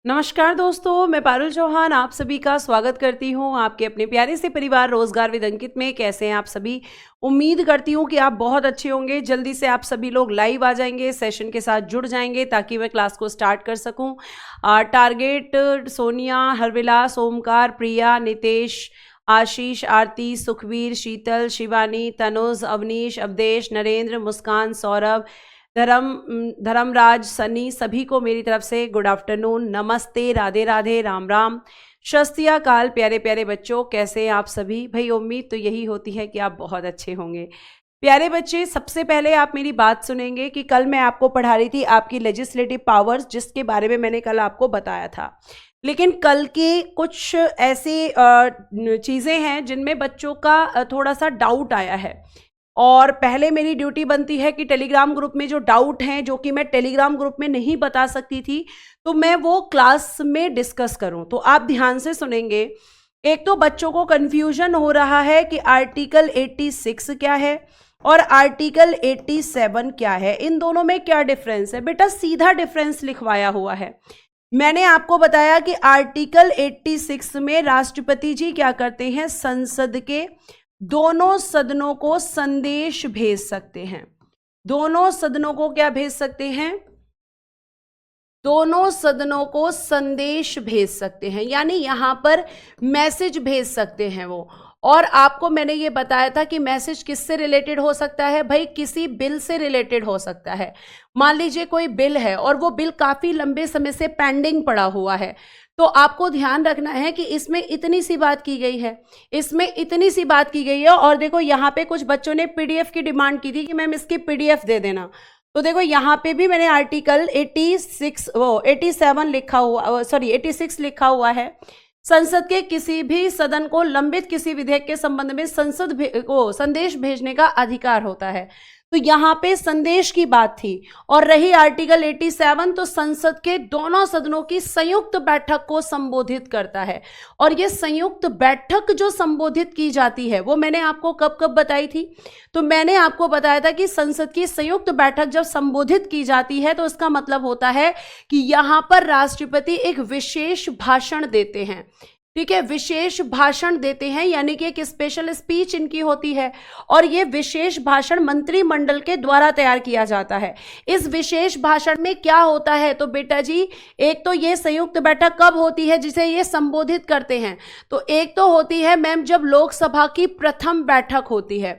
नमस्कार दोस्तों, मैं पारुल चौहान आप सभी का स्वागत करती हूं आपके अपने प्यारे से परिवार रोजगार विद अंकित में। कैसे हैं आप सभी? उम्मीद करती हूं कि आप बहुत अच्छे होंगे। जल्दी से आप सभी लोग लाइव आ जाएंगे, सेशन के साथ जुड़ जाएंगे ताकि मैं क्लास को स्टार्ट कर सकूं। टारगेट सोनिया, हरविलास, ओमकार, प्रिया, नितेश, आशीष, आरती, सुखवीर, शीतल, शिवानी, तनुज, अवनीश, अवदेश, नरेंद्र, मुस्कान, सौरभ, धर्मराज, सनी, सभी को मेरी तरफ से गुड आफ्टरनून, नमस्ते, राधे राधे, राम राम, शस्त्रिया काल। प्यारे प्यारे बच्चों, कैसे हैं आप सभी? भाई उम्मीद तो यही होती है कि आप बहुत अच्छे होंगे। प्यारे बच्चे, सबसे पहले आप मेरी बात सुनेंगे कि कल मैं आपको पढ़ा रही थी आपकी लेजिस्लेटिव पावर्स, जिसके बारे में मैंने कल आपको बताया था। लेकिन कल की कुछ ऐसी चीज़ें हैं जिनमें बच्चों का थोड़ा सा डाउट आया है, और पहले मेरी ड्यूटी बनती है कि टेलीग्राम ग्रुप में जो डाउट हैं, जो कि मैं टेलीग्राम ग्रुप में नहीं बता सकती थी, तो मैं वो क्लास में डिस्कस करूं। तो आप ध्यान से सुनेंगे। एक तो बच्चों को कंफ्यूजन हो रहा है कि आर्टिकल 86 क्या है और आर्टिकल 87 क्या है, इन दोनों में क्या डिफरेंस है। बेटा सीधा डिफरेंस लिखवाया हुआ है। मैंने आपको बताया कि आर्टिकल 86 में राष्ट्रपति जी क्या करते हैं, संसद के दोनों सदनों को संदेश भेज सकते हैं। दोनों सदनों को क्या भेज सकते हैं? दोनों सदनों को संदेश भेज सकते हैं, यानी यहां पर मैसेज भेज सकते हैं वो। और आपको मैंने ये बताया था कि मैसेज किससे रिलेटेड हो सकता है भाई? किसी बिल से रिलेटेड हो सकता है। मान लीजिए कोई बिल है और वो बिल काफी लंबे समय से पेंडिंग पड़ा हुआ है, तो आपको ध्यान रखना है कि इसमें इतनी सी बात की गई है, इसमें इतनी सी बात की गई है। और देखो यहाँ पे कुछ बच्चों ने पीडीएफ की डिमांड की थी कि मैम इसकी पीडीएफ दे देना। तो देखो यहाँ पे भी मैंने आर्टिकल 87 लिखा हुआ, सॉरी 86 लिखा हुआ है। संसद के किसी भी सदन को लंबित किसी विधेयक के संबंध में संसद को संदेश भेजने का अधिकार होता है। तो यहाँ पे संदेश की बात थी। और रही आर्टिकल 87, तो संसद के दोनों सदनों की संयुक्त बैठक को संबोधित करता है। और ये संयुक्त बैठक जो संबोधित की जाती है वो मैंने आपको कब कब बताई थी? तो मैंने आपको बताया था कि संसद की संयुक्त बैठक जब संबोधित की जाती है तो इसका मतलब होता है कि यहाँ पर राष्ट्रपति एक विशेष भाषण देते हैं। ठीक है, विशेष भाषण देते हैं, यानी कि एक स्पेशल स्पीच इनकी होती है। और ये विशेष भाषण मंत्रिमंडल के द्वारा तैयार किया जाता है। इस विशेष भाषण में क्या होता है? तो बेटा जी, एक तो ये संयुक्त बैठक कब होती है जिसे ये संबोधित करते हैं? तो एक तो होती है मैम जब लोकसभा की प्रथम बैठक होती है।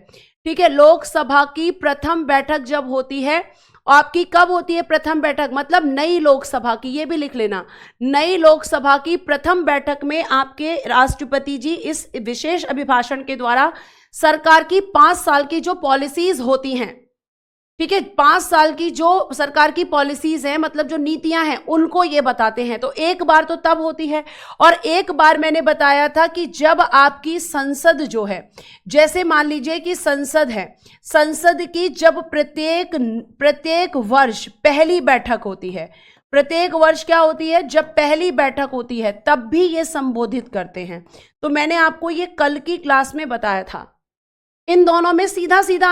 ठीक है, लोकसभा की प्रथम बैठक जब होती है, आपकी कब होती है प्रथम बैठक? मतलब नई लोकसभा की, ये भी लिख लेना। नई लोकसभा की प्रथम बैठक में आपके राष्ट्रपति जी इस विशेष अभिभाषण के द्वारा सरकार की 5 साल की जो पॉलिसीज होती हैं, ठीक है, 5 साल की जो सरकार की पॉलिसीज हैं, मतलब जो नीतियां हैं, उनको ये बताते हैं। तो एक बार तो तब होती है, और एक बार मैंने बताया था कि जब आपकी संसद जो है, जैसे मान लीजिए कि संसद है, संसद की जब प्रत्येक वर्ष पहली बैठक होती है, प्रत्येक वर्ष क्या होती है? जब पहली बैठक होती है तब भी ये संबोधित करते हैं। तो मैंने आपको ये कल की क्लास में बताया था। इन दोनों में सीधा सीधा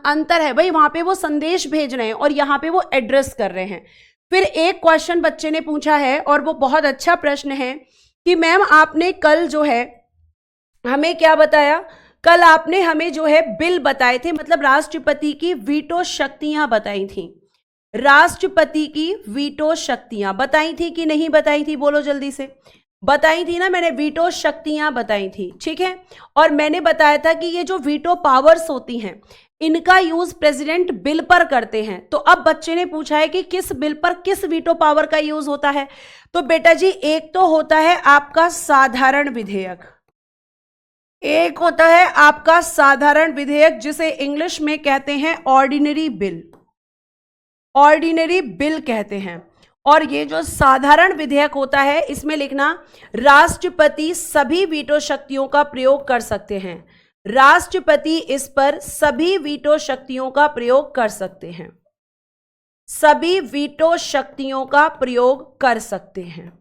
अंतर है भाई, वहां पे वो संदेश भेज रहे हैं और यहाँ पे वो एड्रेस कर रहे हैं। फिर एक क्वेश्चन बच्चे ने पूछा है, और वो बहुत अच्छा प्रश्न है कि मैम आपने कल जो है हमें क्या बताया? कल आपने हमें जो है बिल बताए थे, मतलब राष्ट्रपति की वीटो शक्तियां बताई थी। राष्ट्रपति की वीटो शक्तियां बताई थी कि नहीं बताई थी? बोलो जल्दी से। बताई थी ना, मैंने वीटो शक्तियां बताई थी। ठीक है, और मैंने बताया था कि ये जो वीटो पावर्स होती हैं, इनका यूज प्रेसिडेंट बिल पर करते हैं। तो अब बच्चे ने पूछा है कि किस बिल पर किस वीटो पावर का यूज होता है? तो बेटा जी, एक तो होता है आपका साधारण विधेयक, एक होता है आपका साधारण विधेयक जिसे इंग्लिश में कहते हैं ऑर्डिनरी बिल। ऑर्डिनरी बिल कहते हैं। और ये जो साधारण विधेयक होता है, इसमें लिखना राष्ट्रपति सभी वीटो शक्तियों का प्रयोग कर सकते हैं। राष्ट्रपति इस पर सभी वीटो शक्तियों का प्रयोग कर सकते हैं। सभी वीटो शक्तियों का प्रयोग कर सकते हैं।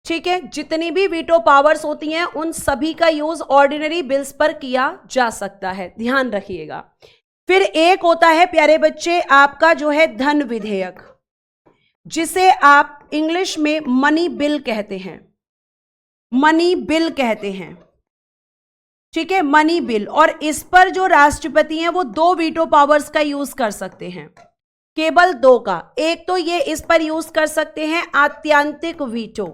ठीक है, जितनी भी वीटो पावर्स होती हैं उन सभी का यूज ऑर्डिनरी बिल्स पर किया जा सकता है, ध्यान रखिएगा। फिर एक होता है प्यारे बच्चे आपका जो है धन विधेयक। जिसे आप इंग्लिश में मनी बिल कहते हैं, मनी बिल कहते हैं, ठीक है, मनी बिल। और इस पर जो राष्ट्रपति हैं वो 2 वीटो पावर्स का यूज कर सकते हैं, केवल 2 का। एक तो ये इस पर यूज कर सकते हैं आत्यांतिक वीटो,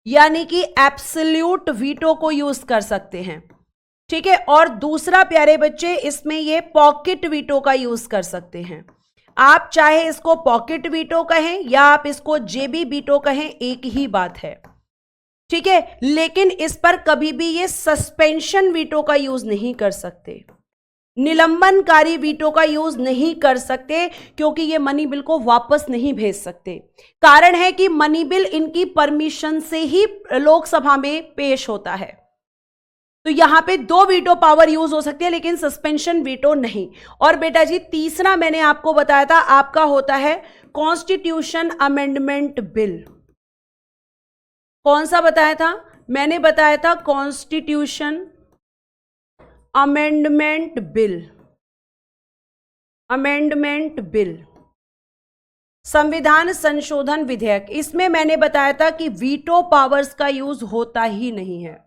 यानी कि एब्सोल्यूट वीटो को यूज कर सकते हैं, ठीक है। और दूसरा प्यारे बच्चे, इसमें ये पॉकेट वीटो का यूज कर सकते हैं। आप चाहे इसको पॉकेट वीटो कहें या आप इसको जेबी वीटो कहें, एक ही बात है, ठीक है। लेकिन इस पर कभी भी ये सस्पेंशन वीटो का यूज नहीं कर सकते, निलंबनकारी वीटो का यूज नहीं कर सकते, क्योंकि ये मनी बिल को वापस नहीं भेज सकते। कारण है कि मनी बिल इनकी परमिशन से ही लोकसभा में पेश होता है। तो यहां पे 2 वीटो पावर यूज हो सकती है, लेकिन सस्पेंशन वीटो नहीं। और बेटा जी तीसरा मैंने आपको बताया था, आपका होता है कॉन्स्टिट्यूशन अमेंडमेंट बिल। कौन सा बताया था? मैंने बताया था constitution amendment bill, amendment bill, संविधान संशोधन विधेयक। इसमें मैंने बताया था कि वीटो पावर्स का यूज होता ही नहीं है।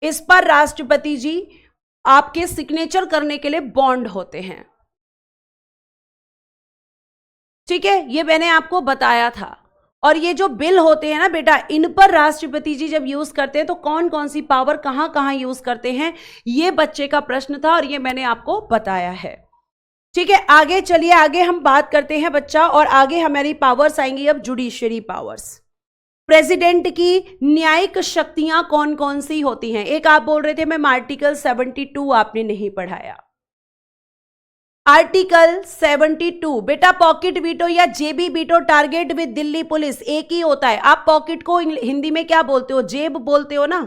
इस पर राष्ट्रपति जी आपके सिग्नेचर करने के लिए बॉन्ड होते हैं, ठीक है, ये मैंने आपको बताया था। और ये जो बिल होते हैं ना बेटा, इन पर राष्ट्रपति जी जब यूज करते हैं तो कौन कौन सी पावर कहां कहां यूज करते हैं, ये बच्चे का प्रश्न था और ये मैंने आपको बताया है, ठीक है। आगे चलिए, आगे हम बात करते हैं बच्चा, और आगे हमारी पावर्स आएंगी अब जुडिशरी पावर्स। प्रेसिडेंट की न्यायिक शक्तियां कौन कौन सी होती हैं? एक आप बोल रहे थे मैम आर्टिकल 72 आपने नहीं पढ़ाया। आर्टिकल 72 बेटा पॉकेट वीटो या जेबी veto target with Delhi police एक ही होता है। आप पॉकेट को हिंदी में क्या बोलते हो? जेब बोलते हो ना।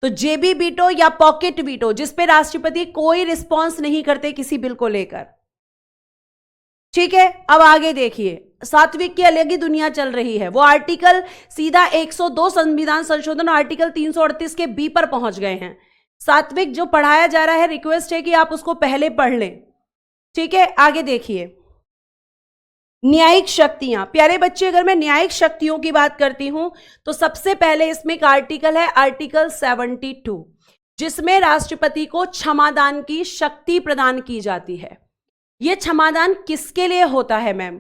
तो जेबी वीटो या पॉकेट वीटो, जिसपे राष्ट्रपति कोई रिस्पॉन्स नहीं करते किसी बिल को लेकर, ठीक है। अब आगे देखिए, सात्विक की अलग ही दुनिया चल रही है। वो आर्टिकल सीधा 102 संविधान संशोधन आर्टिकल 338 के बी पर पहुंच गए हैं। सात्विक जो पढ़ाया जा रहा है, रिक्वेस्ट है कि आप उसको पहले पढ़ लें, ठीक है। आगे देखिए, न्यायिक शक्तियां। प्यारे बच्चे, अगर मैं न्यायिक शक्तियों की बात करती हूं तो सबसे पहले इसमें एक आर्टिकल है, आर्टिकल 72, जिसमें राष्ट्रपति को क्षमादान की शक्ति प्रदान की जाती है। यह क्षमादान किसके लिए होता है मैम?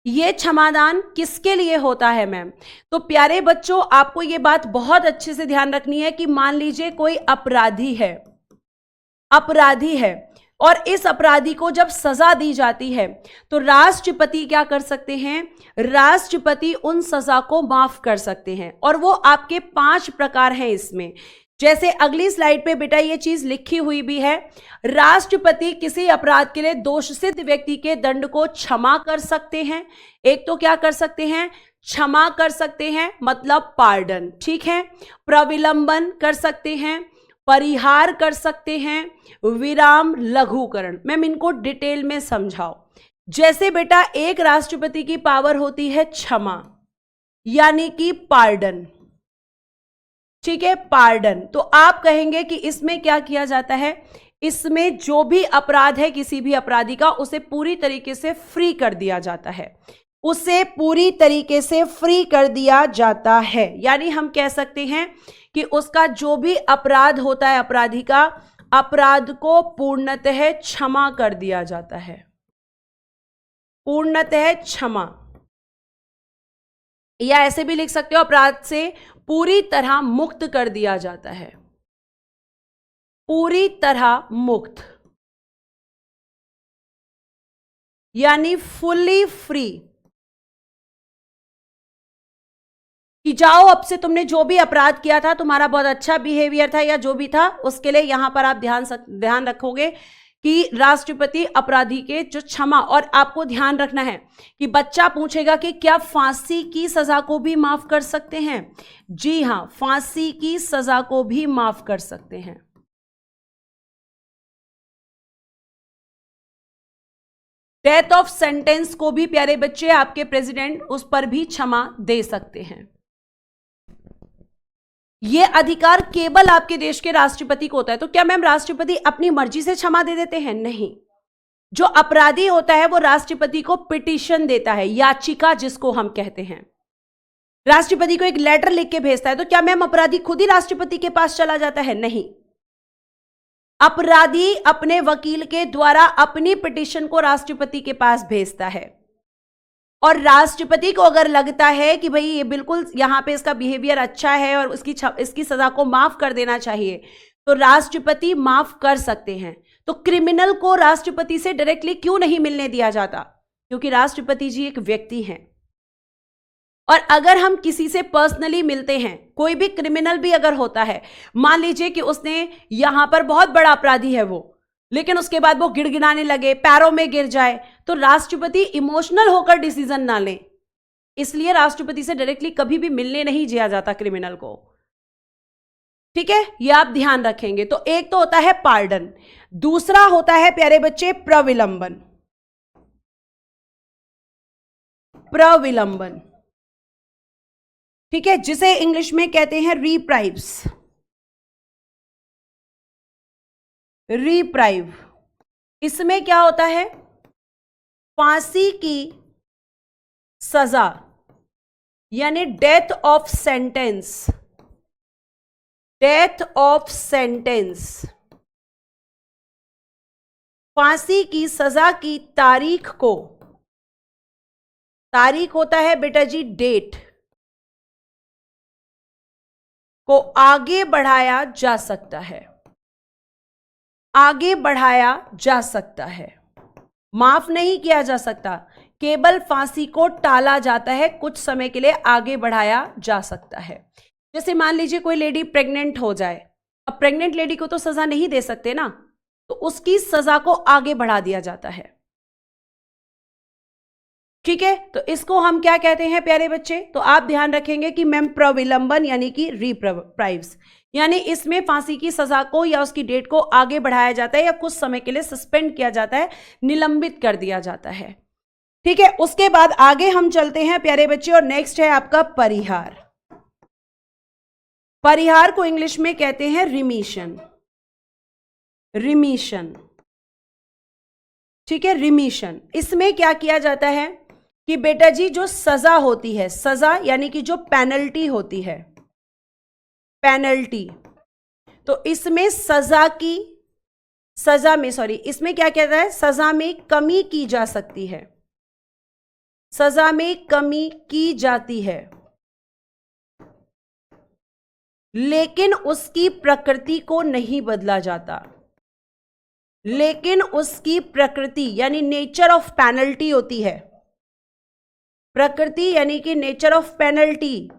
ये क्षमादान किसके लिए होता है मैम? तो प्यारे बच्चों, आपको ये बात बहुत अच्छे से ध्यान रखनी है कि मान लीजिए कोई अपराधी है, अपराधी है, और इस अपराधी को जब सजा दी जाती है तो राष्ट्रपति क्या कर सकते हैं? राष्ट्रपति उन सजा को माफ कर सकते हैं। और वो आपके 5 प्रकार हैं इसमें। जैसे अगली स्लाइड पे बेटा ये चीज लिखी हुई भी है, राष्ट्रपति किसी अपराध के लिए दोषसिद्ध व्यक्ति के दंड को क्षमा कर सकते हैं। एक तो क्या कर सकते हैं? क्षमा कर सकते हैं, मतलब पार्डन, ठीक है। प्रविलंबन कर सकते हैं, परिहार कर सकते हैं, विराम लघुकरण। मैम इनको डिटेल में समझाओ। जैसे बेटा एक राष्ट्रपति की पावर होती है क्षमा, यानी कि पार्डन, ठीक है, पार्डन। तो आप कहेंगे कि इसमें क्या किया जाता है? इसमें जो भी अपराध है किसी भी अपराधी का, उसे पूरी तरीके से फ्री कर दिया जाता है, उसे पूरी तरीके से फ्री कर दिया जाता है। यानी हम कह सकते हैं कि उसका जो भी अपराध होता है अपराधी का, अपराध को पूर्णतः क्षमा कर दिया जाता है, पूर्णतः क्षमा। या ऐसे भी लिख सकते हो, अपराध से पूरी तरह मुक्त कर दिया जाता है, पूरी तरह मुक्त, यानी फुल्ली फ्री, कि जाओ अब से तुमने जो भी अपराध किया था, तुम्हारा बहुत अच्छा बिहेवियर था या जो भी था, उसके लिए यहां पर आप ध्यान रखोगे कि राष्ट्रपति अपराधी के जो क्षमा। और आपको ध्यान रखना है कि बच्चा पूछेगा कि क्या फांसी की सजा को भी माफ कर सकते हैं? जी हां, फांसी की सजा को भी माफ कर सकते हैं। डेथ ऑफ सेंटेंस को भी प्यारे बच्चे आपके प्रेसिडेंट उस पर भी क्षमा दे सकते हैं। यह अधिकार केवल आपके देश के राष्ट्रपति को होता है। तो क्या मैम राष्ट्रपति अपनी मर्जी से क्षमा दे देते हैं? नहीं, जो अपराधी होता है वो राष्ट्रपति को पिटीशन देता है, याचिका जिसको हम कहते हैं। राष्ट्रपति को एक लेटर लिख के भेजता है, तो क्या मैम अपराधी खुद ही राष्ट्रपति के पास चला जाता है? नहीं, अपराधी अपने वकील के द्वारा अपनी पिटीशन को राष्ट्रपति के पास भेजता है, और राष्ट्रपति को अगर लगता है कि भाई ये बिल्कुल यहां पे इसका बिहेवियर अच्छा है और इसकी सजा को माफ कर देना चाहिए, तो राष्ट्रपति माफ कर सकते हैं। तो क्रिमिनल को राष्ट्रपति से डायरेक्टली क्यों नहीं मिलने दिया जाता? क्योंकि राष्ट्रपति जी एक व्यक्ति हैं, और अगर हम किसी से पर्सनली मिलते हैं, कोई भी क्रिमिनल भी अगर होता है, मान लीजिए कि उसने यहां पर बहुत बड़ा अपराधी है वो, लेकिन उसके बाद वो गिड़गिड़ाने लगे, पैरों में गिर जाए, तो राष्ट्रपति इमोशनल होकर डिसीजन ना लें। इसलिए राष्ट्रपति से डायरेक्टली कभी भी मिलने नहीं दिया जाता क्रिमिनल को। ठीक है, ये आप ध्यान रखेंगे। तो एक तो होता है पार्डन, दूसरा होता है प्यारे बच्चे प्रविलंबन। प्रविलंबन, ठीक है, जिसे इंग्लिश में कहते हैं रिप्राइव्स। रिप्राइव, इसमें क्या होता है? फांसी की सजा यानी death of sentence. Death of sentence, फांसी की सजा की तारीख को, तारीख होता है बेटा जी डेट, को आगे बढ़ाया जा सकता है। आगे बढ़ाया जा सकता है, माफ नहीं किया जा सकता, केवल फांसी को टाला जाता है, कुछ समय के लिए आगे बढ़ाया जा सकता है। जैसे मान लीजिए कोई लेडी प्रेग्नेंट हो जाए, अब प्रेग्नेंट लेडी को तो सजा नहीं दे सकते ना, तो उसकी सजा को आगे बढ़ा दिया जाता है। ठीक है, तो इसको हम क्या कहते हैं प्यारे बच्चे? तो आप ध्यान रखेंगे कि मैम प्रविलंबन यानी कि रिप्राइव्स, यानी इसमें फांसी की सजा को या उसकी डेट को आगे बढ़ाया जाता है या कुछ समय के लिए सस्पेंड किया जाता है, निलंबित कर दिया जाता है। ठीक है, उसके बाद आगे हम चलते हैं प्यारे बच्चे, और नेक्स्ट है आपका परिहार। परिहार को इंग्लिश में कहते हैं रिमीशन। रिमीशन, ठीक है, रिमीशन। इसमें क्या किया जाता है कि बेटा जी जो सजा होती है, सजा यानी कि जो पेनल्टी होती है, पेनल्टी, तो इसमें इसमें क्या कहता है? सजा में कमी की जा सकती है, सजा में कमी की जाती है, लेकिन उसकी प्रकृति को नहीं बदला जाता। लेकिन उसकी प्रकृति यानी नेचर ऑफ पेनल्टी होती है, प्रकृति यानी कि नेचर ऑफ पेनल्टी,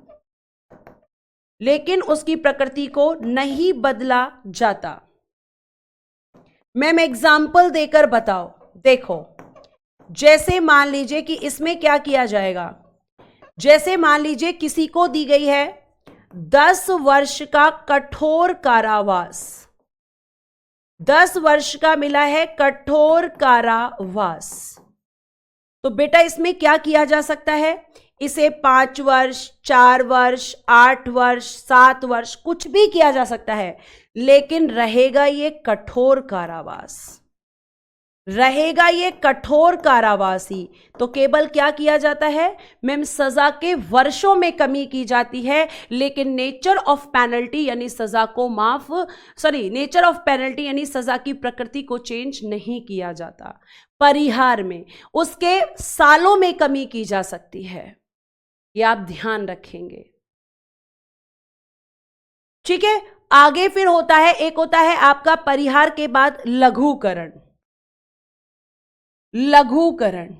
लेकिन उसकी प्रकृति को नहीं बदला जाता। मैम एग्जाम्पल देकर बताओ। देखो, जैसे मान लीजिए कि इसमें क्या किया जाएगा, जैसे मान लीजिए किसी को दी गई है 10 वर्ष का कठोर कारावास, 10 वर्ष का मिला है कठोर कारावास, तो बेटा इसमें क्या किया जा सकता है? इसे 5 वर्ष, 4 वर्ष, 8 वर्ष, 7 वर्ष कुछ भी किया जा सकता है, लेकिन रहेगा ये कठोर कारावास, रहेगा ये कठोर कारावास ही। तो केवल क्या किया जाता है मैम? सजा के वर्षों में कमी की जाती है, लेकिन नेचर ऑफ पेनल्टी यानी सजा को नेचर ऑफ पेनल्टी यानी सजा की प्रकृति को चेंज नहीं किया जाता। परिहार में उसके सालों में कमी की जा सकती है, ये आप ध्यान रखेंगे। ठीक है, आगे फिर होता है, एक होता है आपका परिहार के बाद लघुकरण। लघुकरण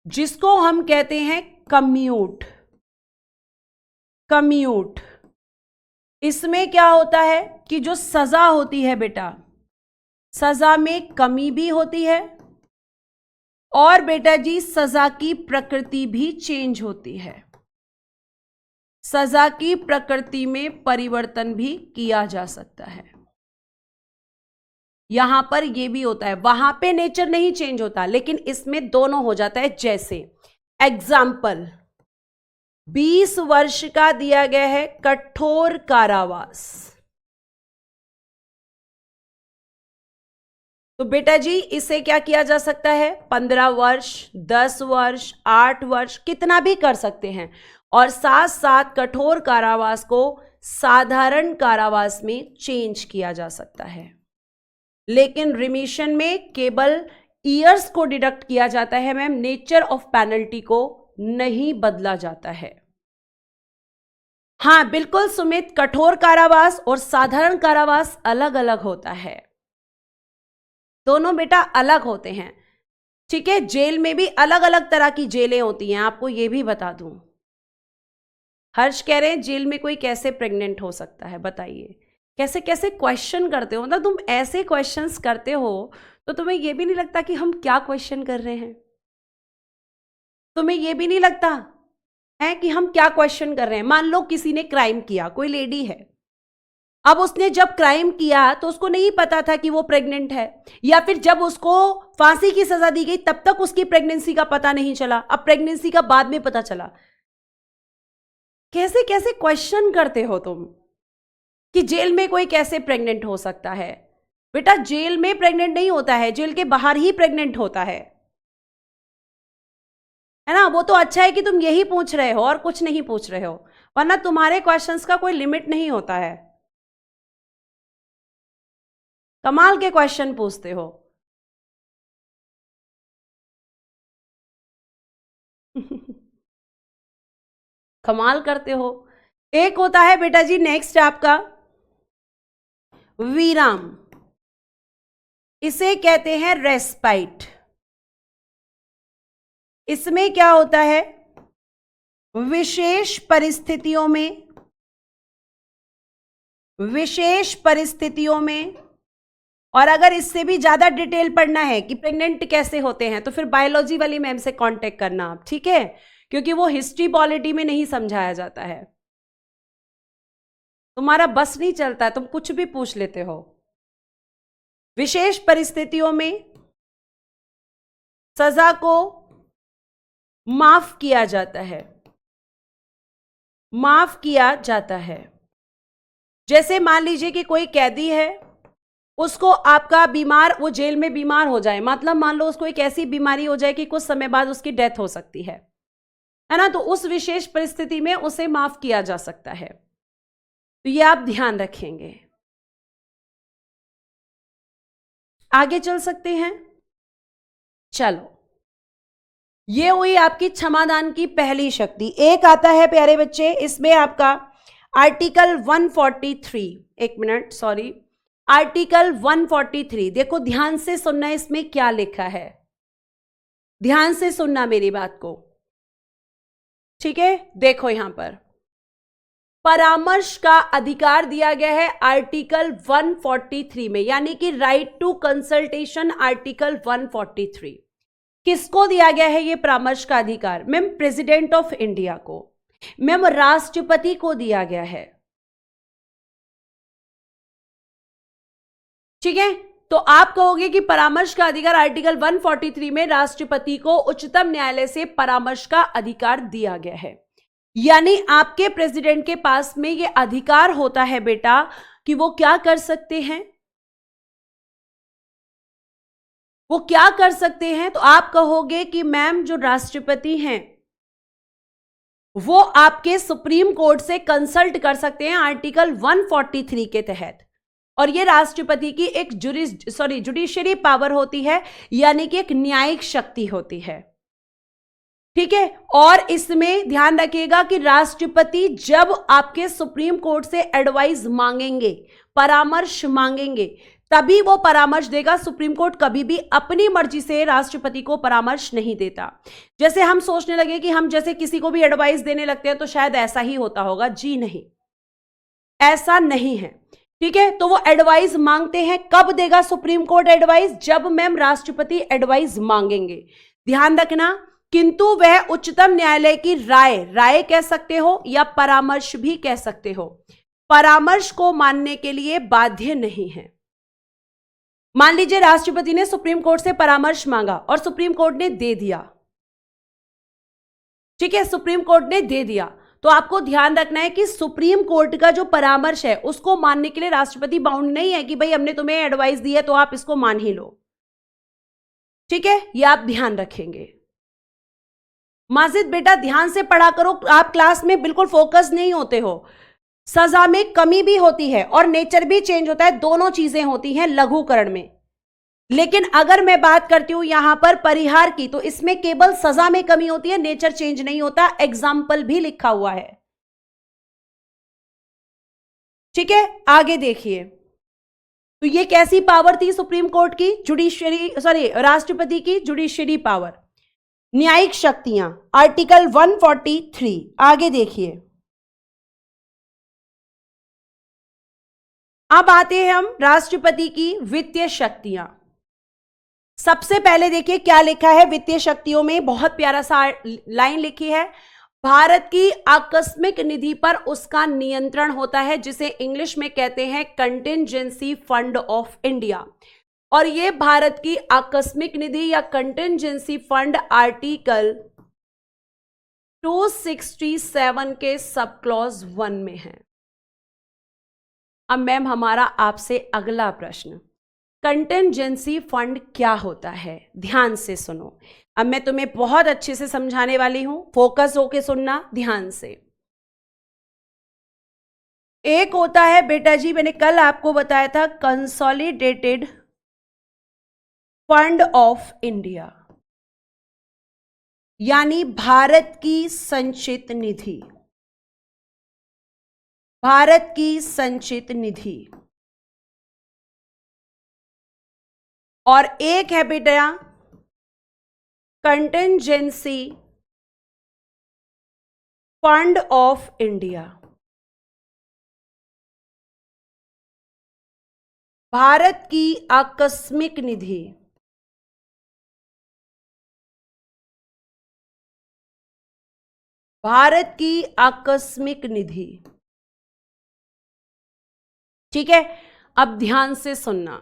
जिसको हम कहते हैं कम्यूट। कम्यूट, इसमें क्या होता है कि जो सजा होती है बेटा, सजा में कमी भी होती है, और बेटा जी सजा की प्रकृति भी चेंज होती है, सजा की प्रकृति में परिवर्तन भी किया जा सकता है। यहां पर यह भी होता है, वहां पे नेचर नहीं चेंज होता, लेकिन इसमें दोनों हो जाता है। जैसे एग्जाम्पल, 20 वर्ष का दिया गया है कठोर कारावास, तो बेटा जी इसे क्या किया जा सकता है, 15 वर्ष, 10 वर्ष, 8 वर्ष, कितना भी कर सकते हैं। और साथ साथ कठोर कारावास को साधारण कारावास में चेंज किया जा सकता है। लेकिन रिमिशन में केवल ईयर्स को डिडक्ट किया जाता है मैम, नेचर ऑफ पेनल्टी को नहीं बदला जाता है। हाँ बिल्कुल सुमित, कठोर कारावास और साधारण कारावास अलग अलग होता है, दोनों बेटा अलग होते हैं। ठीक है, जेल में भी अलग अलग तरह की जेलें होती हैं, आपको यह भी बता दूं। हर्ष कह रहे हैं जेल में कोई कैसे प्रेग्नेंट हो सकता है, बताइए। कैसे कैसे क्वेश्चन करते हो, मतलब तुम ऐसे क्वेश्चंस करते हो तो तुम्हें यह भी नहीं लगता कि हम क्या क्वेश्चन कर रहे हैं? तुम्हें यह भी नहीं लगता है कि हम क्या क्वेश्चन कर रहे हैं? मान लो किसी ने क्राइम किया, कोई लेडी है, अब उसने जब क्राइम किया तो उसको नहीं पता था कि वो प्रेग्नेंट है, या फिर जब उसको फांसी की सजा दी गई तब तक उसकी प्रेगनेंसी का पता नहीं चला, अब प्रेगनेंसी का बाद में पता चला। कैसे कैसे क्वेश्चन करते हो तुम कि जेल में कोई कैसे प्रेग्नेंट हो सकता है? बेटा जेल में प्रेग्नेंट नहीं होता है, जेल के बाहर ही प्रेग्नेंट होता है ना। वो तो अच्छा है कि तुम यही पूछ रहे हो और कुछ नहीं पूछ रहे हो, वरना तुम्हारे क्वेश्चंस का कोई लिमिट नहीं होता है। कमाल के क्वेश्चन पूछते हो। कमाल करते हो। एक होता है बेटा जी नेक्स्ट आपका विराम, इसे कहते हैं रेस्पाइट। इसमें क्या होता है, विशेष परिस्थितियों में, और अगर इससे भी ज्यादा डिटेल पढ़ना है कि प्रेग्नेंट कैसे होते हैं तो फिर बायोलॉजी वाली मैम से कांटेक्ट करना आप, ठीक है, क्योंकि वो हिस्ट्री पॉलिटी में नहीं समझाया जाता है। तुम्हारा बस नहीं चलता, तुम कुछ भी पूछ लेते हो। विशेष परिस्थितियों में सजा को माफ किया जाता है। जैसे मान लीजिए कि कोई कैदी है, उसको आपका बीमार, वो जेल में बीमार हो जाए, मतलब मान लो उसको एक ऐसी बीमारी हो जाए कि कुछ समय बाद उसकी डेथ हो सकती है ना, तो उस विशेष परिस्थिति में उसे माफ किया जा सकता है। तो ये आप ध्यान रखेंगे। आगे चल सकते हैं, चलो। ये हुई आपकी क्षमादान की पहली शक्ति। एक आता है प्यारे बच्चे, इसमें आपका आर्टिकल 143, एक मिनट सॉरी, आर्टिकल 143। देखो ध्यान से सुनना, इसमें क्या लिखा है, ध्यान से सुनना मेरी बात को, ठीक है। देखो यहां पर परामर्श का अधिकार दिया गया है आर्टिकल 143 में, यानी कि राइट टू कंसल्टेशन आर्टिकल 143। किसको दिया गया है ये परामर्श का अधिकार? मैम प्रेसिडेंट ऑफ इंडिया को, मैम राष्ट्रपति को दिया गया है, ठीक है। तो आप कहोगे कि परामर्श का अधिकार आर्टिकल 143 में राष्ट्रपति को उच्चतम न्यायालय से परामर्श का अधिकार दिया गया है, यानी आपके प्रेसिडेंट के पास में ये अधिकार होता है बेटा कि वो क्या कर सकते हैं, वो क्या कर सकते हैं। तो आप कहोगे कि मैम जो राष्ट्रपति हैं वो आपके सुप्रीम कोर्ट से कंसल्ट कर सकते हैं आर्टिकल 143 के तहत, और ये राष्ट्रपति की एक जुडिशरी पावर होती है, यानी कि एक न्यायिक शक्ति होती है, ठीक है। और इसमें ध्यान रखिएगा कि राष्ट्रपति जब आपके सुप्रीम कोर्ट से एडवाइस मांगेंगे, परामर्श मांगेंगे, तभी वो परामर्श देगा। सुप्रीम कोर्ट कभी भी अपनी मर्जी से राष्ट्रपति को परामर्श नहीं देता। जैसे हम सोचने लगे कि हम जैसे किसी को भी एडवाइस देने लगते हैं तो शायद ऐसा ही होता होगा, जी नहीं, ऐसा नहीं है, ठीक है। तो वो एडवाइस मांगते हैं, कब देगा सुप्रीम कोर्ट एडवाइस? जब मैम राष्ट्रपति एडवाइस मांगेंगे, ध्यान रखना। किंतु वह उच्चतम न्यायालय की राय कह सकते हो या परामर्श भी कह सकते हो, परामर्श को मानने के लिए बाध्य नहीं है। मान लीजिए राष्ट्रपति ने सुप्रीम कोर्ट से परामर्श मांगा और सुप्रीम कोर्ट ने दे दिया, ठीक है, सुप्रीम कोर्ट ने दे दिया, तो आपको ध्यान रखना है कि सुप्रीम कोर्ट का जो परामर्श है उसको मानने के लिए राष्ट्रपति बाउंड नहीं है कि भाई हमने तुम्हें एडवाइस दी है तो आप इसको मान ही लो, ठीक है, ये आप ध्यान रखेंगे। माजिद बेटा ध्यान से पढ़ा करो, आप क्लास में बिल्कुल फोकस नहीं होते हो। सजा में कमी भी होती है और नेचर भी चेंज होता है, दोनों चीजें होती हैं लघुकरण में। लेकिन अगर मैं बात करती हूं यहां पर परिहार की, तो इसमें केवल सजा में कमी होती है, नेचर चेंज नहीं होता। एग्जाम्पल भी लिखा हुआ है। ठीक है, आगे देखिए। तो ये कैसी पावर थी सुप्रीम कोर्ट की? जुडिशियरी, सॉरी, राष्ट्रपति की जुडिशियरी पावर, न्यायिक शक्तियां, आर्टिकल 143। आगे देखिए। अब आते हैं हम राष्ट्रपति की वित्तीय शक्तियां। सबसे पहले देखिए क्या लिखा है वित्तीय शक्तियों में, बहुत प्यारा सा लाइन लिखी है। भारत की आकस्मिक निधि पर उसका नियंत्रण होता है, जिसे इंग्लिश में कहते हैं कंटिंजेंसी फंड ऑफ इंडिया। और ये भारत की आकस्मिक निधि या कंटिंजेंसी फंड आर्टिकल 267 के सब क्लॉज 1 में है। अब मैम हमारा आपसे अगला प्रश्न, कंटिंजेंसी फंड क्या होता है? ध्यान से सुनो, अब मैं तुम्हें बहुत अच्छे से समझाने वाली हूं, फोकस होके सुनना ध्यान से। एक होता है बेटा जी, मैंने कल आपको बताया था, कंसोलिडेटेड फंड ऑफ इंडिया, यानी भारत की संचित निधि, भारत की संचित निधि। और एक है बेटा contingency fund of India, Bharat की आकस्मिक निधि, भारत की आकस्मिक निधि। ठीक है, अब ध्यान से सुनना,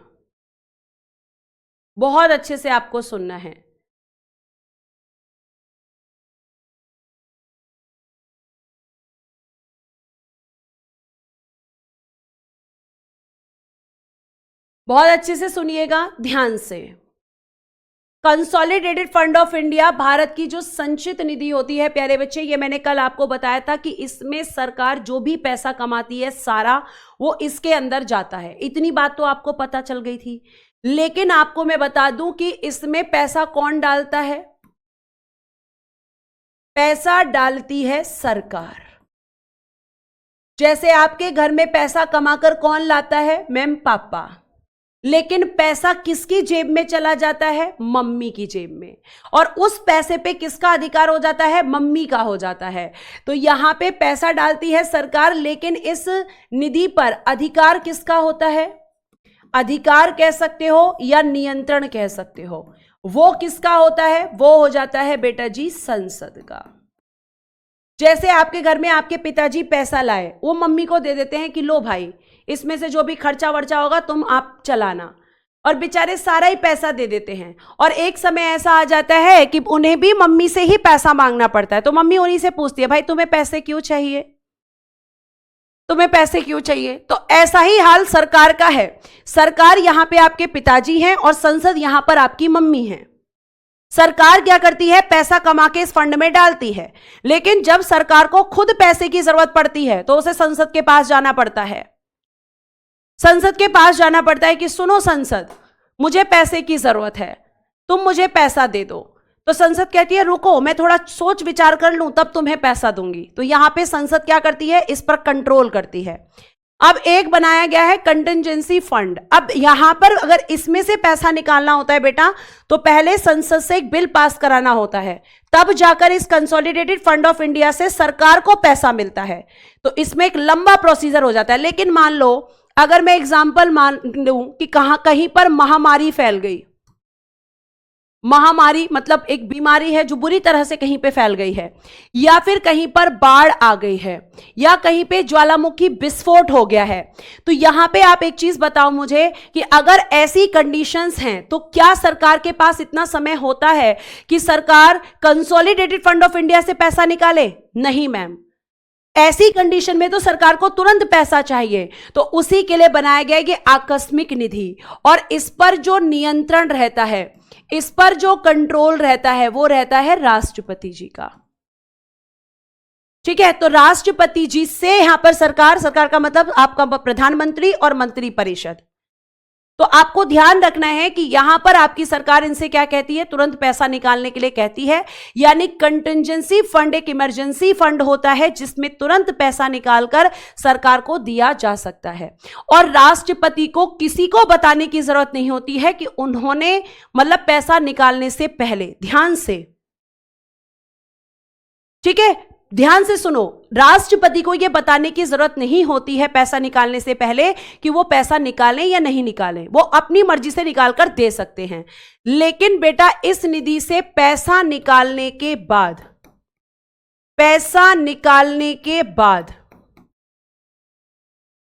बहुत अच्छे से आपको सुनना है। बहुत अच्छे से सुनिएगा ध्यान से। Consolidated fund of India, Bharat की जो संचित निधि होती है प्यारे बच्चे, ये मैंने कल आपको बताया था कि इसमें सरकार जो भी पैसा कमाती है सारा वो इसके अंदर जाता है। इतनी बात तो आपको पता चल गई थी। लेकिन आपको मैं बता दूं कि इसमें पैसा कौन डालता है? पैसा डालती है सरकार। जैसे आपके घर में पैसा कमाकर कौन लाता है? मैम पापा। लेकिन पैसा किसकी जेब में चला जाता है? मम्मी की जेब में। और उस पैसे पे किसका अधिकार हो जाता है? मम्मी का हो जाता है। तो यहां पे पैसा डालती है सरकार, लेकिन इस निधि पर अधिकार किसका होता है? अधिकार कह सकते हो या नियंत्रण कह सकते हो, वो किसका होता है? वो हो जाता है बेटा जी संसद का। जैसे आपके घर में आपके पिताजी पैसा लाए, वो मम्मी को दे देते हैं कि लो भाई, इसमें से जो भी खर्चा वर्चा होगा तुम आप चलाना, और बेचारे सारा ही पैसा दे देते हैं। और एक समय ऐसा आ जाता है कि उन्हें भी मम्मी से ही पैसा मांगना पड़ता है। तो मम्मी उन्हीं से पूछती है, भाई तुम्हें पैसे क्यों चाहिए, तुम्हें पैसे क्यों चाहिए? तो ऐसा ही हाल सरकार का है। सरकार यहां पे आपके पिताजी हैं और संसद यहां पर आपकी मम्मी है। सरकार क्या करती है? पैसा कमा के इस फंड में डालती है, लेकिन जब सरकार को खुद पैसे की जरूरत पड़ती है तो उसे संसद के पास जाना पड़ता है। संसद के पास जाना पड़ता है कि सुनो संसद, मुझे पैसे की जरूरत है, तुम मुझे पैसा दे दो। तो संसद कहती है रुको, मैं थोड़ा सोच विचार कर लूं तब तुम्हें पैसा दूंगी। तो यहां पे संसद क्या करती है? इस पर कंट्रोल करती है। अब एक बनाया गया है कंटिंजेंसी फंड। अब यहां पर अगर इसमें से पैसा निकालना होता है बेटा, तो पहले संसद से एक बिल पास कराना होता है, तब जाकर इस कंसोलिडेटेड फंड ऑफ इंडिया से सरकार को पैसा मिलता है। तो इसमें एक लंबा प्रोसीजर हो जाता है। लेकिन मान लो अगर मैं एग्जाम्पल मान लूं कि कहीं पर महामारी फैल गई, महामारी मतलब एक बीमारी है जो बुरी तरह से कहीं पे फैल गई है, या फिर कहीं पर बाढ़ आ गई है, या कहीं पे ज्वालामुखी विस्फोट हो गया है, तो यहां पे आप एक चीज बताओ मुझे कि अगर ऐसी कंडीशंस हैं तो क्या सरकार के पास इतना समय होता है कि सरकार कंसोलिडेटेड फंड ऑफ इंडिया से पैसा निकाले? नहीं मैम। ऐसी कंडीशन में तो सरकार को तुरंत पैसा चाहिए, तो उसी के लिए बनाया गया कि आकस्मिक निधि, और इस पर जो नियंत्रण रहता है इस पर जो कंट्रोल रहता है वो रहता है राष्ट्रपति जी का। ठीक है, तो राष्ट्रपति जी से यहां पर सरकार का मतलब आपका प्रधानमंत्री और मंत्री परिषद। तो आपको ध्यान रखना है कि यहां पर आपकी सरकार इनसे क्या कहती है, तुरंत पैसा निकालने के लिए कहती है। यानी कंटिंजेंसी फंड एक इमरजेंसी फंड होता है जिसमें तुरंत पैसा निकालकर सरकार को दिया जा सकता है। और राष्ट्रपति को किसी को बताने की जरूरत नहीं होती है कि उन्होंने मतलब पैसा निकालने से पहले, ध्यान से, ठीक है, ध्यान से सुनो, राष्ट्रपति को यह बताने की जरूरत नहीं होती है पैसा निकालने से पहले कि वो पैसा निकालें या नहीं निकालें, वो अपनी मर्जी से निकालकर दे सकते हैं। लेकिन बेटा इस निधि से पैसा निकालने के बाद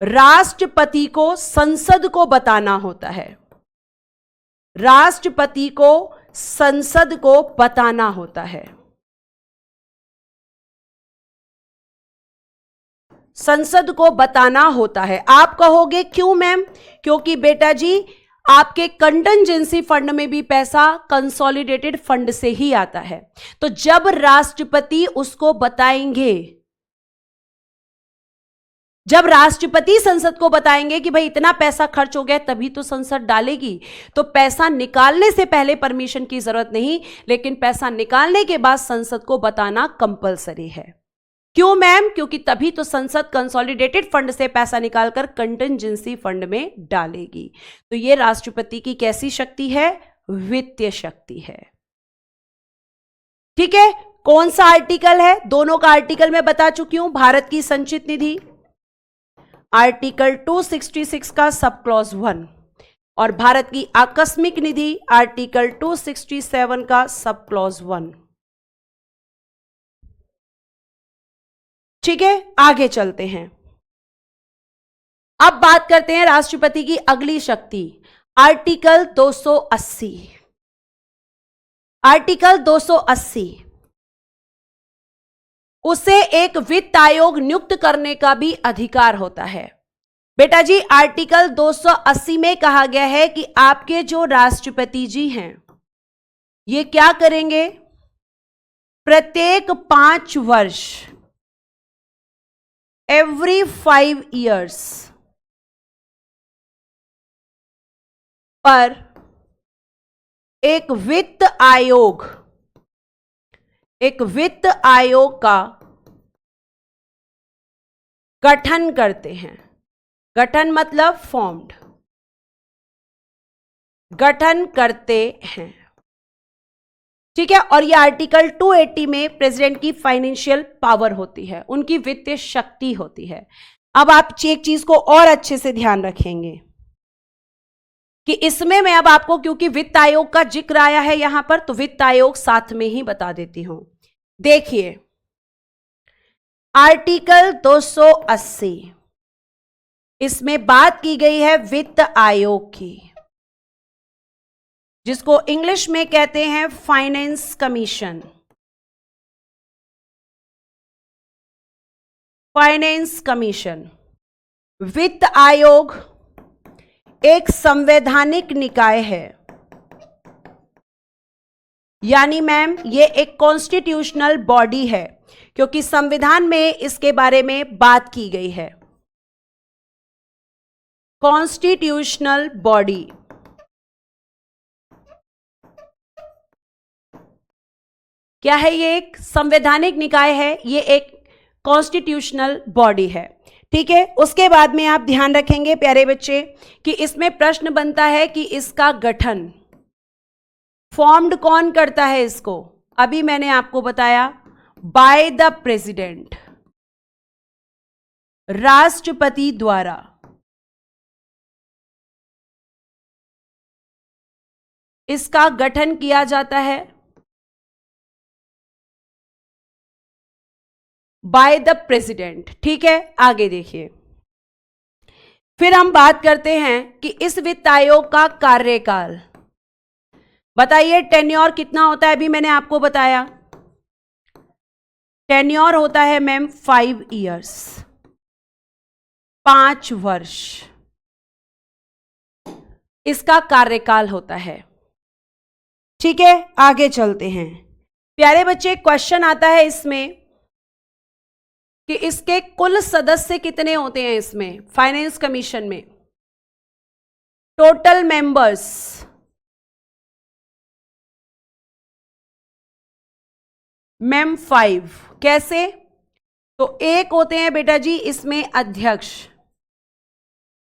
राष्ट्रपति को संसद को बताना होता है, राष्ट्रपति को संसद को बताना होता है। संसद को बताना होता है। आप कहोगे क्यों मैम? क्योंकि बेटा जी आपके कंटिंजेंसी फंड में भी पैसा कंसोलिडेटेड फंड से ही आता है। तो जब राष्ट्रपति उसको बताएंगे, जब राष्ट्रपति संसद को बताएंगे कि भाई इतना पैसा खर्च हो गया, तभी तो संसद डालेगी। तो पैसा निकालने से पहले परमिशन की जरूरत नहीं, लेकिन पैसा निकालने के बाद संसद को बताना कंपलसरी है। क्यों मैम? क्योंकि तभी तो संसद कंसोलिडेटेड फंड से पैसा निकालकर कंटिंजेंसी फंड में डालेगी। तो ये राष्ट्रपति की कैसी शक्ति है? वित्तीय शक्ति है। ठीक है, कौन सा आर्टिकल है? दोनों का आर्टिकल मैं बता चुकी हूं। भारत की संचित निधि आर्टिकल 266 का सब क्लॉज 1 और भारत की आकस्मिक निधि आर्टिकल 267 का सब क्लॉज 1। ठीक है, आगे चलते हैं। अब बात करते हैं राष्ट्रपति की अगली शक्ति, आर्टिकल 280। आर्टिकल 280 उसे एक वित्त आयोग नियुक्त करने का भी अधिकार होता है। बेटा जी आर्टिकल 280 में कहा गया है कि आपके जो राष्ट्रपति जी हैं ये क्या करेंगे? प्रत्येक 5 वर्ष, एवरी 5 years पर एक वित्त आयोग का गठन करते हैं। गठन मतलब फॉर्म्ड, गठन करते हैं। ठीक है, और ये आर्टिकल 280 में प्रेसिडेंट की फाइनेंशियल पावर होती है, उनकी वित्तीय शक्ति होती है। अब आप एक चीज को और अच्छे से ध्यान रखेंगे कि इसमें मैं अब आपको, क्योंकि वित्त आयोग का जिक्र आया है यहां पर, तो वित्त आयोग साथ में ही बता देती हूं। देखिए आर्टिकल 280 इसमें बात की गई है वित्त आयोग की, जिसको इंग्लिश में कहते हैं फाइनेंस कमीशन। फाइनेंस कमीशन, वित्त आयोग एक संवैधानिक निकाय है, यानी मैम ये एक कॉन्स्टिट्यूशनल बॉडी है, क्योंकि संविधान में इसके बारे में बात की गई है। कॉन्स्टिट्यूशनल बॉडी क्या है? ये एक संवैधानिक निकाय है, ये एक कॉन्स्टिट्यूशनल बॉडी है। ठीक है, उसके बाद में आप ध्यान रखेंगे प्यारे बच्चे कि इसमें प्रश्न बनता है कि इसका गठन फॉर्म्ड कौन करता है इसको? अभी मैंने आपको बताया, बाय द प्रेसिडेंट, राष्ट्रपति द्वारा। इसका गठन किया जाता है बाय द प्रेसिडेंट। ठीक है, आगे देखिए। फिर हम बात करते हैं कि इस वित्त आयोग का कार्यकाल, बताइए टेन्योर कितना होता है? अभी मैंने आपको बताया टेन्योर होता है मैम 5 years, 5 वर्ष इसका कार्यकाल होता है। ठीक है, आगे चलते हैं प्यारे बच्चे। क्वेश्चन आता है इसमें कि इसके कुल सदस्य कितने होते हैं इसमें फाइनेंस कमीशन में, टोटल मेंबर्स। मैम 5। कैसे? तो एक होते हैं बेटा जी इसमें अध्यक्ष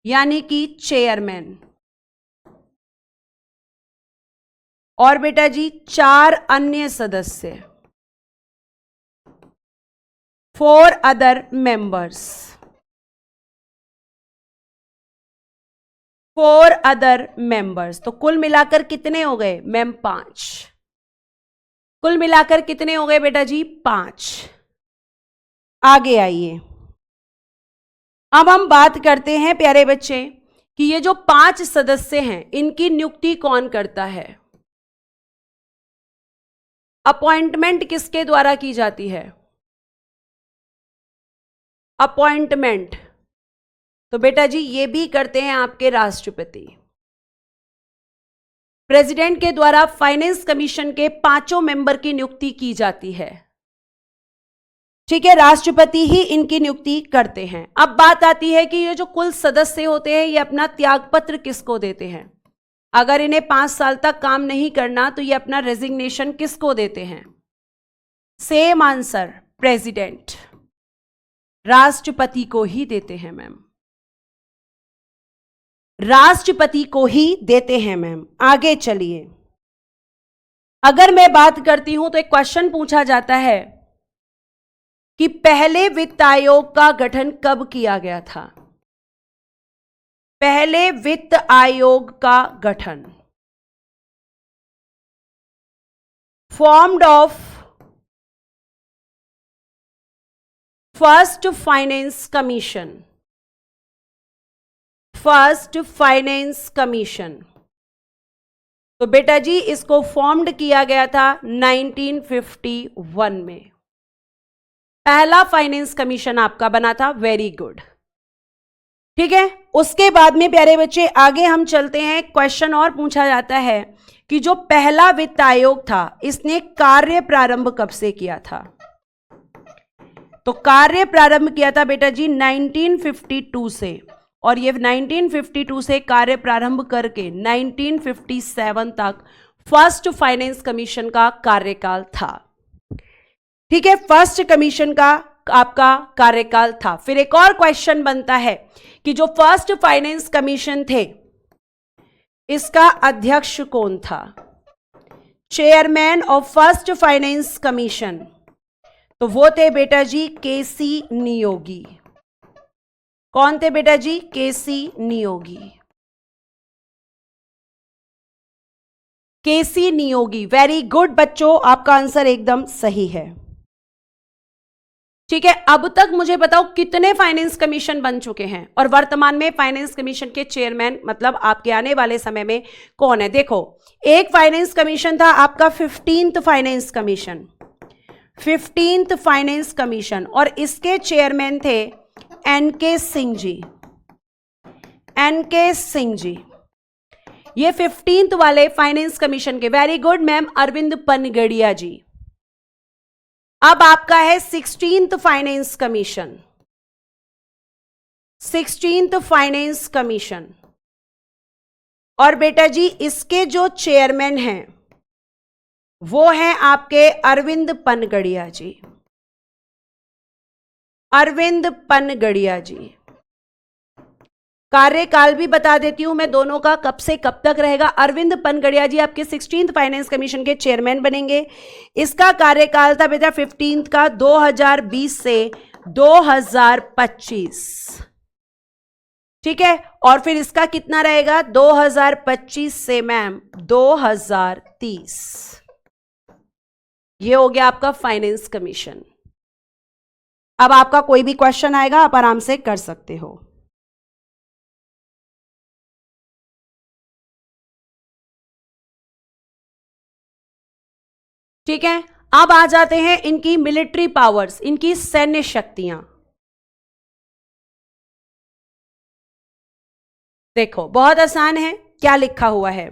यानी कि चेयरमैन, और बेटा जी 4 अन्य सदस्य, 4 अदर मेंबर्स, 4 अदर मेंबर्स। तो कुल मिलाकर कितने हो गए मैम 5। कुल मिलाकर कितने हो गए बेटा जी 5। आगे आइए, अब हम बात करते हैं प्यारे बच्चे कि ये जो 5 सदस्य हैं इनकी नियुक्ति कौन करता है, अपॉइंटमेंट किसके द्वारा की जाती है, अपॉइंटमेंट। तो बेटा जी ये भी करते हैं आपके राष्ट्रपति। प्रेसिडेंट के द्वारा फाइनेंस कमीशन के 5 मेंबर की नियुक्ति की जाती है, ठीक है, राष्ट्रपति ही इनकी नियुक्ति करते हैं। अब बात आती है कि ये जो कुल सदस्य होते हैं ये अपना त्यागपत्र किसको देते हैं, अगर इन्हें 5 साल तक काम नहीं करना तो ये अपना रेजिग्नेशन किसको देते हैं, सेम आंसर प्रेसिडेंट, राष्ट्रपति को ही देते हैं मैम, राष्ट्रपति को ही देते हैं मैम। आगे चलिए, अगर मैं बात करती हूं तो एक क्वेश्चन पूछा जाता है कि पहले वित्त आयोग का गठन कब किया गया था, पहले वित्त आयोग का गठन, formed of first finance commission, first finance commission. तो बेटा जी इसको फॉर्म्ड किया गया था 1951 में, पहला फाइनेंस कमीशन आपका बना था, वेरी गुड, ठीक है। उसके बाद में प्यारे बच्चे आगे हम चलते हैं, क्वेश्चन और पूछा जाता है कि जो पहला वित्त आयोग था इसने कार्य प्रारंभ कब से किया था, तो कार्य प्रारंभ किया था बेटा जी 1952 से, और ये 1952 से कार्य प्रारंभ करके 1957 तक फर्स्ट फाइनेंस कमीशन का कार्यकाल था, ठीक है, फर्स्ट कमीशन का आपका कार्यकाल था। फिर एक और क्वेश्चन बनता है कि जो फर्स्ट फाइनेंस कमीशन थे इसका अध्यक्ष कौन था, chairman of first finance commission, तो वो थे बेटा जी केसी नियोगी। कौन थे बेटा जी, केसी नियोगी, केसी नियोगी, वेरी गुड बच्चों, आपका आंसर एकदम सही है, ठीक है। अब तक मुझे बताओ कितने फाइनेंस कमीशन बन चुके हैं और वर्तमान में फाइनेंस कमीशन के चेयरमैन मतलब आपके आने वाले समय में कौन है। देखो एक फाइनेंस कमीशन था आपका 15th finance commission, 15th finance commission, और इसके चेयरमैन थे एनके सिंह जी, एनके सिंह जी, ये 15th वाले फाइनेंस कमीशन के। Very good ma'am, Arvind Panagariya ji. अब आपका है 16th finance commission, 16th finance commission, और बेटा जी इसके जो चेयरमैन हैं वो हैं आपके अरविंद पनगड़िया जी, अरविंद पनगड़िया जी। कार्यकाल भी बता देती हूं मैं दोनों का, कब से कब तक रहेगा। अरविंद पनगड़िया जी आपके 16th फाइनेंस कमीशन के चेयरमैन बनेंगे। इसका कार्यकाल था बेटा 15th का 2020 से 2025, ठीक है, और फिर इसका कितना रहेगा 2025 से मैम 2030। ये हो गया आपका फाइनेंस कमीशन। अब आपका कोई भी क्वेश्चन आएगा आप आराम से कर सकते हो। ठीक है, अब आ जाते हैं इनकी मिलिट्री पावर्स, इनकी सैन्य शक्तियां। देखो बहुत आसान है, क्या लिखा हुआ है,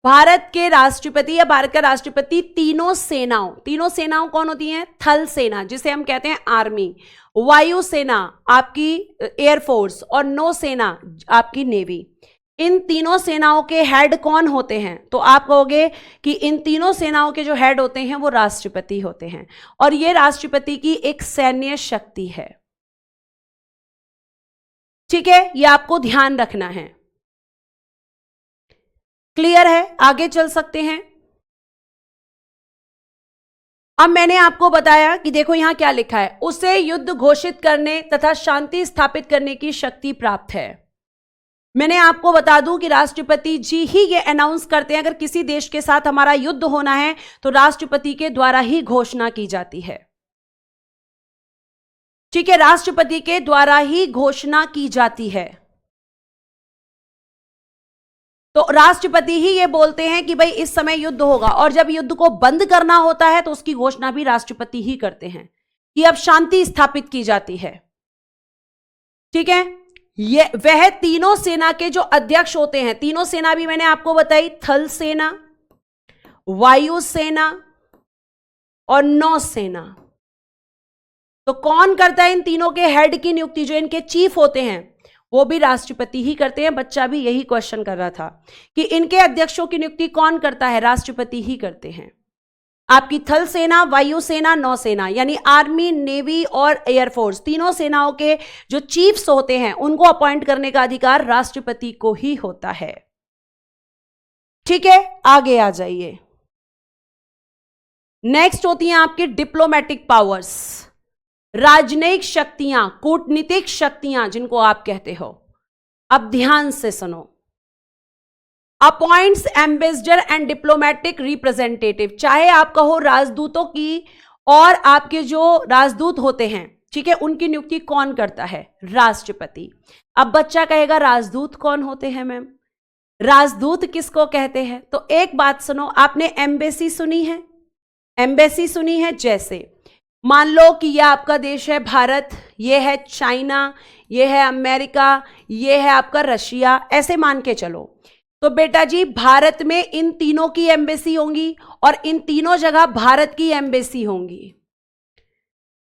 भारत के राष्ट्रपति या भारत का राष्ट्रपति तीनों सेनाओं कौन होती हैं? थल सेना जिसे हम कहते हैं आर्मी, वायु सेना आपकी एयरफोर्स और नौसेना आपकी नेवी। इन तीनों सेनाओं के हेड कौन होते हैं? तो आप कहोगे कि इन तीनों सेनाओं के जो हेड होते हैं वो राष्ट्रपति होते हैं, और ये राष्ट्रपति की एक सैन्य शक्ति है। ठीक है, ये आपको ध्यान रखना है। क्लियर है? आगे चल सकते हैं। अब मैंने आपको बताया कि देखो यहां क्या लिखा है, उसे युद्ध घोषित करने तथा शांति स्थापित करने की शक्ति प्राप्त है। मैंने आपको बता दूं कि राष्ट्रपति जी ही ये अनाउंस करते हैं, अगर किसी देश के साथ हमारा युद्ध होना है तो राष्ट्रपति के द्वारा ही घोषणा की जाती है। ठीक है, राष्ट्रपति के द्वारा ही घोषणा की जाती है। तो राष्ट्रपति ही ये बोलते हैं कि भाई इस समय युद्ध होगा, और जब युद्ध को बंद करना होता है तो उसकी घोषणा भी राष्ट्रपति ही करते हैं कि अब शांति स्थापित की जाती है। ठीक है, ये वह तीनों सेना के जो अध्यक्ष होते हैं, तीनों सेना भी मैंने आपको बताई, थल सेना, वायु सेना और नौसेना। तो कौन करता है इन तीनों के हेड की नियुक्ति? जो इनके चीफ होते हैं वो भी राष्ट्रपति ही करते हैं। बच्चा भी यही क्वेश्चन कर रहा था कि इनके अध्यक्षों की नियुक्ति कौन करता है? राष्ट्रपति ही करते हैं। आपकी थल सेना, वायु सेना, नौसेना यानी आर्मी, नेवी और एयरफोर्स, तीनों सेनाओं के जो चीफ्स होते हैं उनको अपॉइंट करने का अधिकार राष्ट्रपति को ही होता है। ठीक है, आगे आ जाइए। नेक्स्ट होती हैं आपकी डिप्लोमेटिक पावर्स, राजनयिक शक्तियां, कूटनीतिक शक्तियां जिनको आप कहते हो। अब ध्यान से सुनो। Appoints ambassador and diplomatic representative, चाहे आप कहो राजदूतों की, और आपके जो राजदूत होते हैं, ठीक है, उनकी नियुक्ति कौन करता है? राष्ट्रपति। अब बच्चा कहेगा राजदूत कौन होते हैं मैम? राजदूत किसको कहते हैं? तो एक बात सुनो, आपने एम्बेसी सुनी है? एम्बेसी सुनी है? जैसे मान लो कि यह आपका देश है भारत, यह है चाइना, यह है अमेरिका, यह है आपका रशिया, ऐसे मान के चलो। तो बेटा जी भारत में इन तीनों की एम्बेसी होंगी और इन तीनों जगह भारत की एम्बेसी होंगी।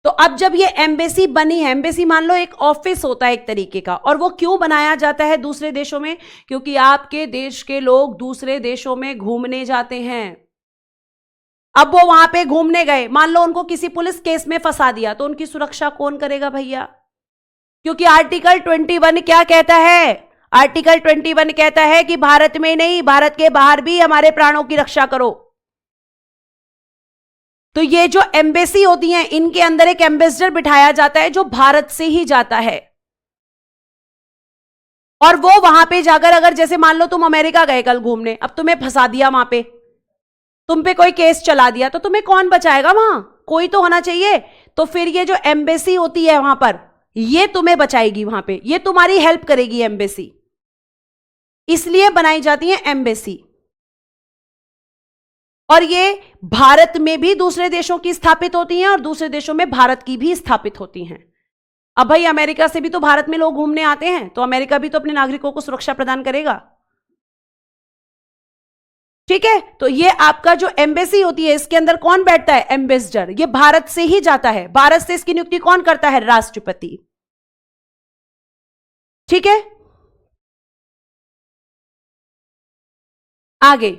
तो अब जब ये एम्बेसी बनी है, एम्बेसी मान लो एक ऑफिस होता है एक तरीके का, और वो क्यों बनाया जाता है दूसरे देशों में? क्योंकि आपके देश के लोग दूसरे देशों में घूमने जाते हैं। अब वो वहां पे घूमने गए, मान लो उनको किसी पुलिस केस में फंसा दिया, तो उनकी सुरक्षा कौन करेगा भैया? क्योंकि आर्टिकल 21 क्या कहता है? आर्टिकल 21 कहता है कि भारत में नहीं, भारत के बाहर भी हमारे प्राणों की रक्षा करो। तो ये जो एम्बेसी होती हैं, इनके अंदर एक एम्बेसडर बिठाया जाता है जो भारत से ही जाता है, और वो वहां पे जाकर, अगर जैसे मान लो तुम अमेरिका गए कल घूमने, अब तुम्हें फंसा दिया वहां पे, तुम पे कोई केस चला दिया, तो तुम्हें कौन बचाएगा? वहां कोई तो होना चाहिए। तो फिर ये जो एम्बेसी होती है वहां पर, ये तुम्हें बचाएगी, वहां पे ये तुम्हारी हेल्प करेगी एम्बेसी, इसलिए बनाई जाती है एम्बेसी। और ये भारत में भी दूसरे देशों की स्थापित होती हैं और दूसरे देशों में भारत की भी स्थापित होती हैं। अब भाई अमेरिका से भी तो भारत में लोग घूमने आते हैं, तो अमेरिका भी तो अपने नागरिकों को सुरक्षा प्रदान करेगा। ठीक है, तो ये आपका जो एम्बेसी होती है, इसके अंदर कौन बैठता है? एम्बेसडर। ये भारत से ही जाता है, भारत से इसकी नियुक्ति कौन करता है? राष्ट्रपति। ठीक है, आगे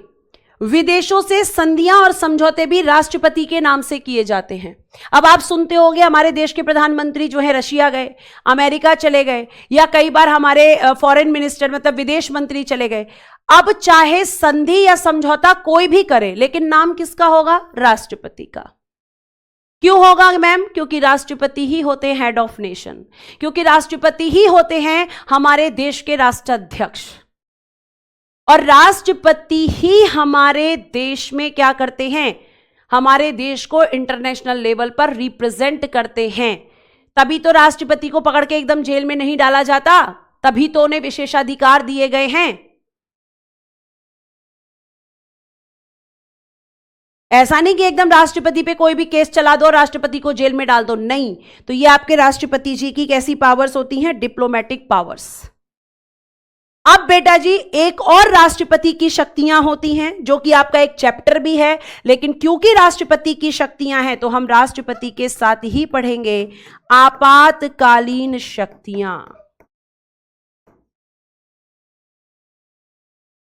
विदेशों से संधियां और समझौते भी राष्ट्रपति के नाम से किए जाते हैं। अब आप सुनते होंगे हमारे देश के प्रधानमंत्री जो है रशिया गए, अमेरिका चले गए, या कई बार हमारे फॉरेन मिनिस्टर मतलब विदेश मंत्री चले गए। अब चाहे संधि या समझौता कोई भी करे, लेकिन नाम किसका होगा? राष्ट्रपति का। क्यों होगा मैम? क्योंकि राष्ट्रपति ही होते हैं हेड ऑफ नेशन, क्योंकि राष्ट्रपति ही होते हैं हमारे देश के राष्ट्राध्यक्ष, और राष्ट्रपति ही हमारे देश में क्या करते हैं? हमारे देश को इंटरनेशनल लेवल पर रिप्रेजेंट करते हैं। तभी तो राष्ट्रपति को पकड़ के एकदम जेल में नहीं डाला जाता, तभी तो उन्हें विशेषाधिकार दिए गए हैं। ऐसा नहीं कि एकदम राष्ट्रपति पे कोई भी केस चला दो, राष्ट्रपति को जेल में डाल दो, नहीं। तो ये आपके राष्ट्रपति जी की कैसी पावर्स होती हैं? Diplomatic powers. अब बेटा जी एक और राष्ट्रपति की शक्तियां होती हैं, जो कि आपका एक चैप्टर भी है, लेकिन क्योंकि राष्ट्रपति की शक्तियां हैं तो हम राष्ट्रपति के साथ ही पढ़ेंगे आपातकालीन शक्तियां,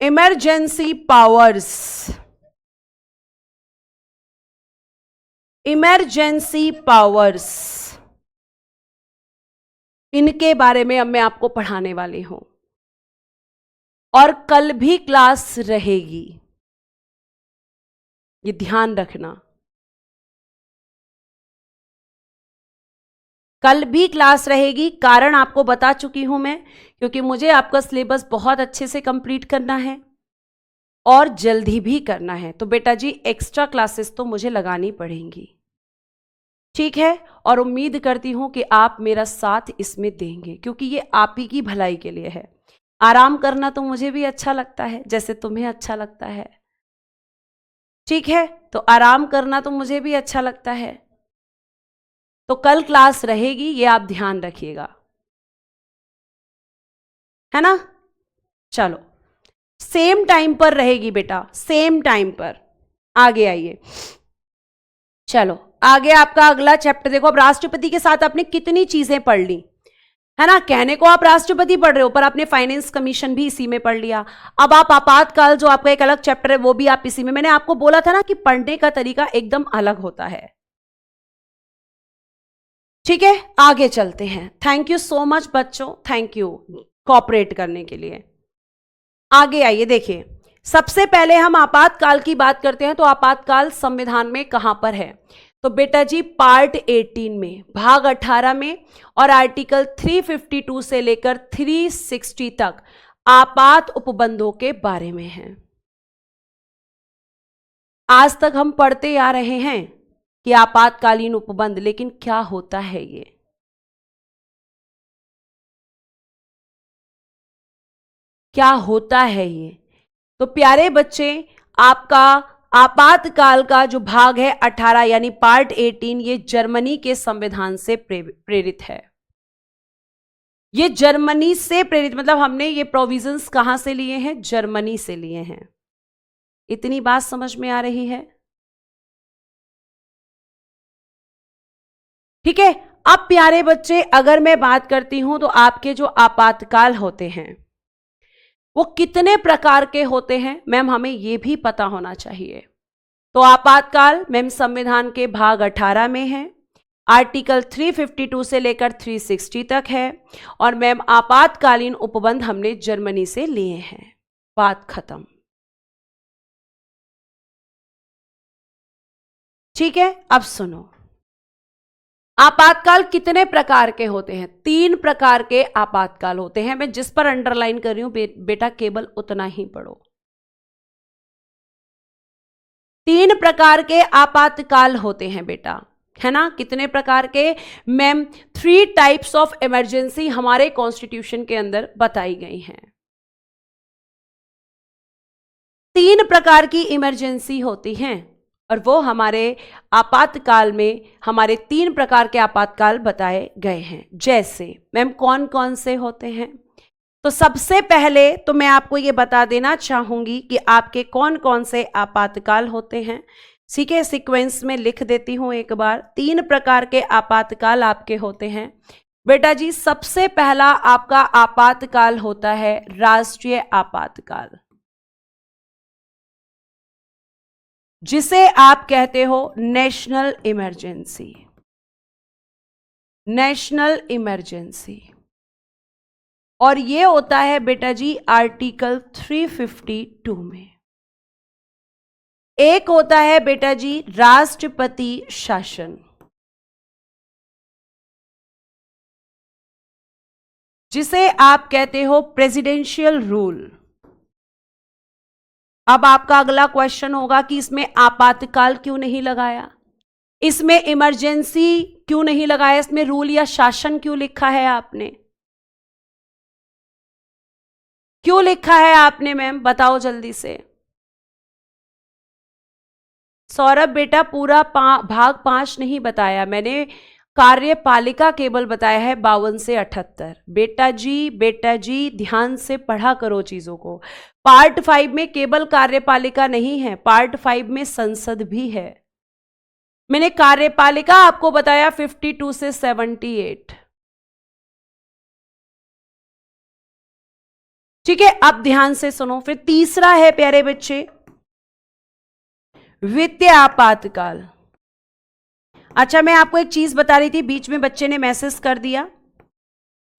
इमरजेंसी पावर्स। इमरजेंसी पावर्स, इनके बारे में अब मैं आपको पढ़ाने वाली हूं और कल भी क्लास रहेगी, ये ध्यान रखना। कल भी क्लास रहेगी, कारण आपको बता चुकी हूं मैं, क्योंकि मुझे आपका सिलेबस बहुत अच्छे से कंप्लीट करना है और जल्दी भी करना है, तो बेटा जी एक्स्ट्रा क्लासेस तो मुझे लगानी पड़ेंगी, ठीक है। और उम्मीद करती हूं कि आप मेरा साथ इसमें देंगे, क्योंकि ये आप ही की भलाई के लिए है। आराम करना तो मुझे भी अच्छा लगता है, जैसे तुम्हें अच्छा लगता है, ठीक है। तो आराम करना तो मुझे भी अच्छा लगता है। तो कल क्लास रहेगी, ये आप ध्यान रखिएगा, है ना। चलो सेम टाइम पर रहेगी बेटा, सेम टाइम पर। आगे आइए, चलो आगे आपका अगला चैप्टर देखो। अब राष्ट्रपति के साथ आपने कितनी चीजें पढ़ ली, है ना। कहने को आप राष्ट्रपति पढ़ रहे हो, पर आपने फाइनेंस कमीशन भी इसी में पढ़ लिया। अब आप आपातकाल, जो आपका एक अलग चैप्टर है, वो भी आप इसी में। मैंने आपको बोला था ना कि पढ़ने का तरीका एकदम अलग होता है, ठीक है। आगे चलते हैं। थैंक यू सो मच बच्चों, थैंक यू कोऑपरेट करने के लिए। आगे आइए, देखिए सबसे पहले हम आपातकाल की बात करते हैं। तो आपातकाल संविधान में कहां पर है, तो बेटा जी पार्ट 18 में, भाग 18 में, और आर्टिकल 352 से लेकर 360 तक आपात उपबंधों के बारे में है। आज तक हम पढ़ते आ रहे हैं कि आपातकालीन उपबंध, लेकिन क्या होता है ये, क्या होता है ये। तो प्यारे बच्चे, आपका आपातकाल का जो भाग है 18 यानी पार्ट 18, ये जर्मनी के संविधान से प्रेरित है। ये जर्मनी से प्रेरित, मतलब हमने ये प्रोविजंस कहां से लिए हैं, जर्मनी से लिए हैं। इतनी बात समझ में आ रही है, ठीक है। अब प्यारे बच्चे, अगर मैं बात करती हूं तो आपके जो आपातकाल होते हैं वो कितने प्रकार के होते हैं, मैम हमें यह भी पता होना चाहिए। तो आपातकाल मैम संविधान के भाग 18 में है, आर्टिकल 352 से लेकर 360 तक है, और मैम आपातकालीन उपबंध हमने जर्मनी से लिए हैं। बात खत्म, ठीक है। अब सुनो, आपातकाल कितने प्रकार के होते हैं, 3 प्रकार के आपातकाल होते हैं। मैं जिस पर अंडरलाइन कर रही हूं बेटा केवल उतना ही पढ़ो। 3 प्रकार के आपातकाल होते हैं बेटा, है ना। कितने प्रकार के मैम, 3 टाइप्स ऑफ इमरजेंसी हमारे कॉन्स्टिट्यूशन के अंदर बताई गई हैं। 3 प्रकार की इमरजेंसी होती हैं, और वो हमारे आपातकाल में हमारे 3 प्रकार के आपातकाल बताए गए हैं। जैसे मैम कौन कौन से होते हैं, तो सबसे पहले तो मैं आपको ये बता देना चाहूंगी कि आपके कौन कौन से आपातकाल होते हैं। ठीक है, सीक्वेंस में लिख देती हूं एक बार। 3 प्रकार के आपातकाल आपके होते हैं बेटा जी। सबसे पहला आपका आपातकाल होता है राष्ट्रीय आपातकाल, जिसे आप कहते हो नेशनल इमरजेंसी। नेशनल इमरजेंसी, और ये होता है बेटा जी आर्टिकल 352 में। एक होता है बेटा जी राष्ट्रपति शासन, जिसे आप कहते हो प्रेसिडेंशियल रूल। अब आपका अगला क्वेश्चन होगा कि इसमें आपातकाल क्यों नहीं लगाया, इसमें इमरजेंसी क्यों नहीं लगाया, इसमें रूल या शासन क्यों लिखा है आपने, क्यों लिखा है आपने मैम, बताओ जल्दी से। सौरभ बेटा पूरा भाग 5 नहीं बताया मैंने, कार्यपालिका केवल बताया है 52 से 78। बेटा जी ध्यान से पढ़ा करो चीजों को। पार्ट 5 में केवल कार्यपालिका नहीं है, पार्ट 5 में संसद भी है। मैंने कार्यपालिका आपको बताया 52 से 78। ठीक है, अब ध्यान से सुनो। फिर तीसरा है प्यारे बच्चे, वित्तीय आपातकाल। अच्छा, मैं आपको एक चीज बता रही थी, बीच में बच्चे ने मैसेज कर दिया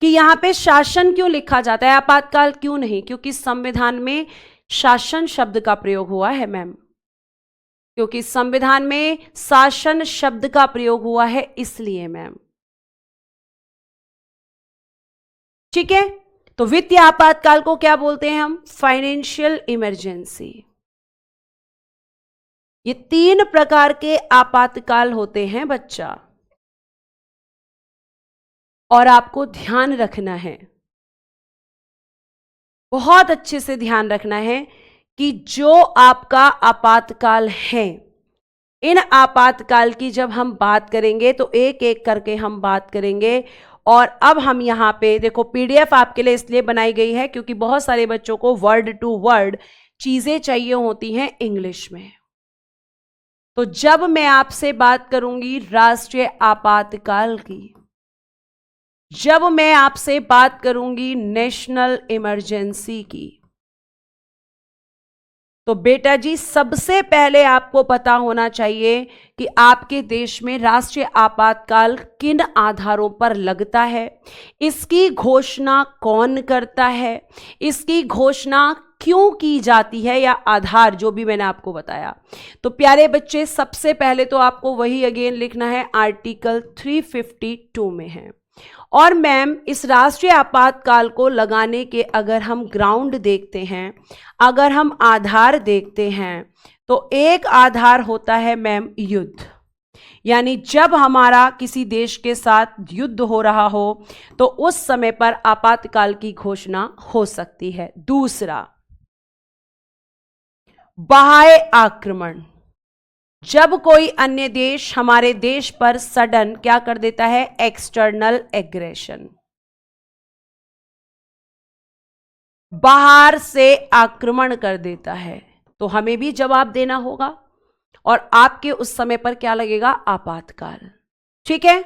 कि यहां पे शासन क्यों लिखा जाता है, आपातकाल क्यों नहीं? क्योंकि संविधान में शासन शब्द का प्रयोग हुआ है मैम, क्योंकि संविधान में शासन शब्द का प्रयोग हुआ है, इसलिए मैम। ठीक है, तो वित्तीय आपातकाल को क्या बोलते हैं हम? Financial emergency. ये 3 प्रकार के आपातकाल होते हैं बच्चा, और आपको ध्यान रखना है, बहुत अच्छे से ध्यान रखना है कि जो आपका आपातकाल है, इन आपातकाल की जब हम बात करेंगे तो एक एक करके हम बात करेंगे। और अब हम यहां पे देखो, पीडीएफ आपके लिए इसलिए बनाई गई है क्योंकि बहुत सारे बच्चों को वर्ड टू वर्ड चीजें चाहिए होती हैं इंग्लिश में। तो जब मैं आपसे बात करूंगी राष्ट्रीय आपातकाल की, जब मैं आपसे बात करूंगी नेशनल इमरजेंसी की, तो बेटा जी सबसे पहले आपको पता होना चाहिए कि आपके देश में राष्ट्रीय आपातकाल किन आधारों पर लगता है, इसकी घोषणा कौन करता है, इसकी घोषणा क्यों की जाती है, या आधार जो भी मैंने आपको बताया। तो प्यारे बच्चे, सबसे पहले तो आपको वही अगेन लिखना है, आर्टिकल 352 में है। और मैम इस राष्ट्रीय आपातकाल को लगाने के अगर हम ग्राउंड देखते हैं, अगर हम आधार देखते हैं, तो एक आधार होता है मैम युद्ध, यानी जब हमारा किसी देश के साथ युद्ध हो रहा हो तो उस समय पर आपातकाल की घोषणा हो सकती है। दूसरा, बाह्य आक्रमण, जब कोई अन्य देश हमारे देश पर सडन क्या कर देता है, एक्सटर्नल एग्रेशन, बाहर से आक्रमण कर देता है, तो हमें भी जवाब देना होगा, और आपके उस समय पर क्या लगेगा, आपातकाल। ठीक है।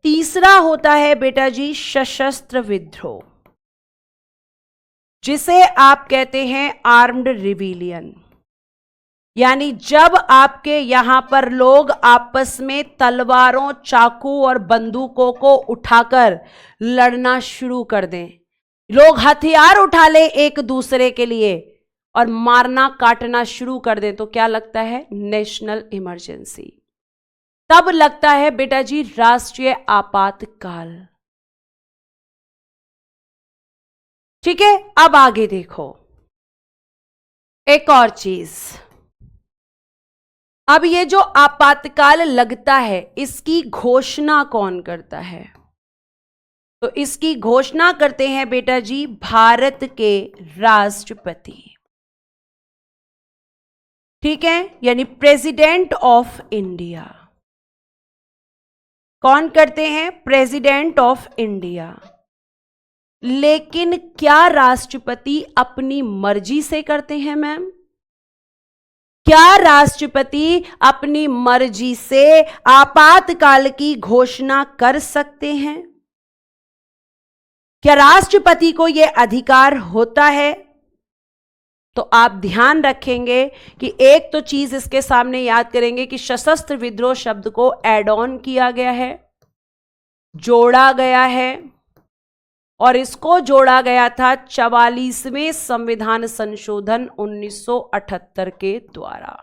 तीसरा होता है बेटा जी सशस्त्र विद्रोह, जिसे आप कहते हैं आर्म्ड रिविलियन, यानी जब आपके यहां पर लोग आपस में तलवारों, चाकू और बंदूकों को उठाकर लड़ना शुरू कर दें, लोग हथियार उठा ले एक दूसरे के लिए और मारना काटना शुरू कर दें, तो क्या लगता है, नेशनल इमरजेंसी। तब लगता है बेटा जी राष्ट्रीय आपातकाल। ठीक है, अब आगे देखो एक और चीज। अब ये जो आपातकाल लगता है, इसकी घोषणा कौन करता है? तो इसकी घोषणा करते हैं बेटा जी भारत के राष्ट्रपति। ठीक है, यानी प्रेसिडेंट ऑफ इंडिया। कौन करते हैं? President of India. लेकिन क्या राष्ट्रपति अपनी मर्जी से करते हैं मैम? क्या राष्ट्रपति अपनी मर्जी से आपातकाल की घोषणा कर सकते हैं? क्या राष्ट्रपति को यह अधिकार होता है? तो आप ध्यान रखेंगे कि एक तो चीज इसके सामने याद करेंगे कि सशस्त्र विद्रोह शब्द को ऐड ऑन किया गया है, जोड़ा गया है, और इसको जोड़ा गया था 44वें संविधान संशोधन 1978 के द्वारा।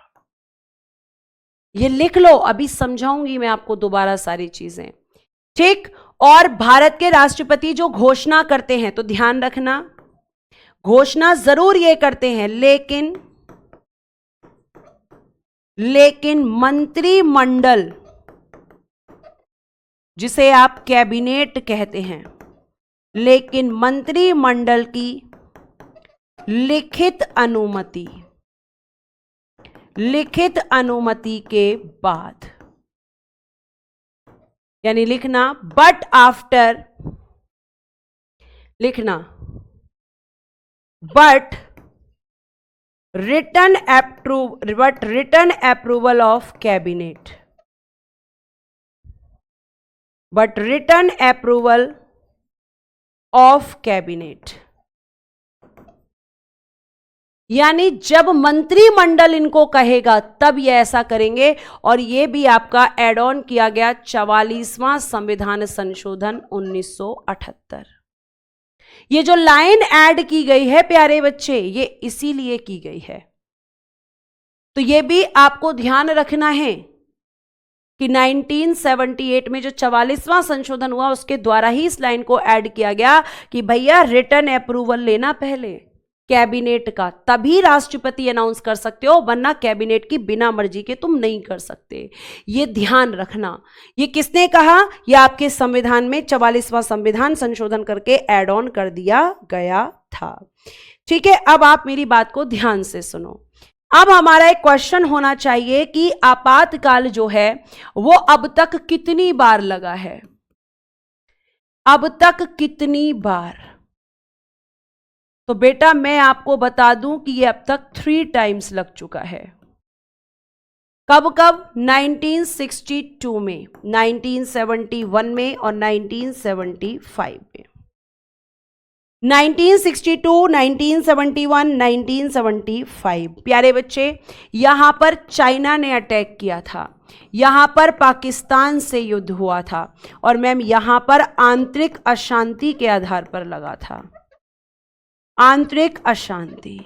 ये लिख लो, अभी समझाऊंगी मैं आपको दोबारा सारी चीजें। ठीक। और भारत के राष्ट्रपति जो घोषणा करते हैं, तो ध्यान रखना घोषणा जरूर ये करते हैं, लेकिन मंत्रिमंडल, जिसे आप कैबिनेट कहते हैं, लेकिन मंत्रिमंडल की लिखित अनुमति के बाद, यानी लिखना बट आफ्टर, लिखना but written approval of cabinet, but written approval of cabinet, यानी जब मंत्रिमंडल इनको कहेगा तब ये ऐसा करेंगे। और ये भी आपका एड ऑन किया गया 44वां संविधान संशोधन 1978। ये जो लाइन ऐड की गई है प्यारे बच्चे, ये इसीलिए की गई है। तो ये भी आपको ध्यान रखना है कि 1978 में जो 44वां संशोधन हुआ उसके द्वारा ही इस लाइन को ऐड किया गया कि भैया रिटर्न अप्रूवल लेना पहले कैबिनेट का, तभी राष्ट्रपति अनाउंस कर सकते हो, वरना कैबिनेट की बिना मर्जी के तुम नहीं कर सकते। ये ध्यान रखना। ये किसने कहा? ये आपके संविधान में 44वां संविधान संशोधन करके ऐड ऑन कर दिया गया था। ठीक है, अब आप मेरी बात को ध्यान से सुनो। अब हमारा एक क्वेश्चन होना चाहिए कि आपातकाल जो है वो अब तक कितनी बार लगा है, अब तक कितनी बार? तो बेटा मैं आपको बता दूं कि ये अब तक 3 टाइम्स लग चुका है। कब कब? 1962 में, 1971 में और 1975 में। 1962, 1971, 1975। प्यारे बच्चे, यहां पर चाइना ने अटैक किया था, यहां पर पाकिस्तान से युद्ध हुआ था, और मैम यहां पर आंतरिक अशांति के आधार पर लगा था। आंतरिक अशांति,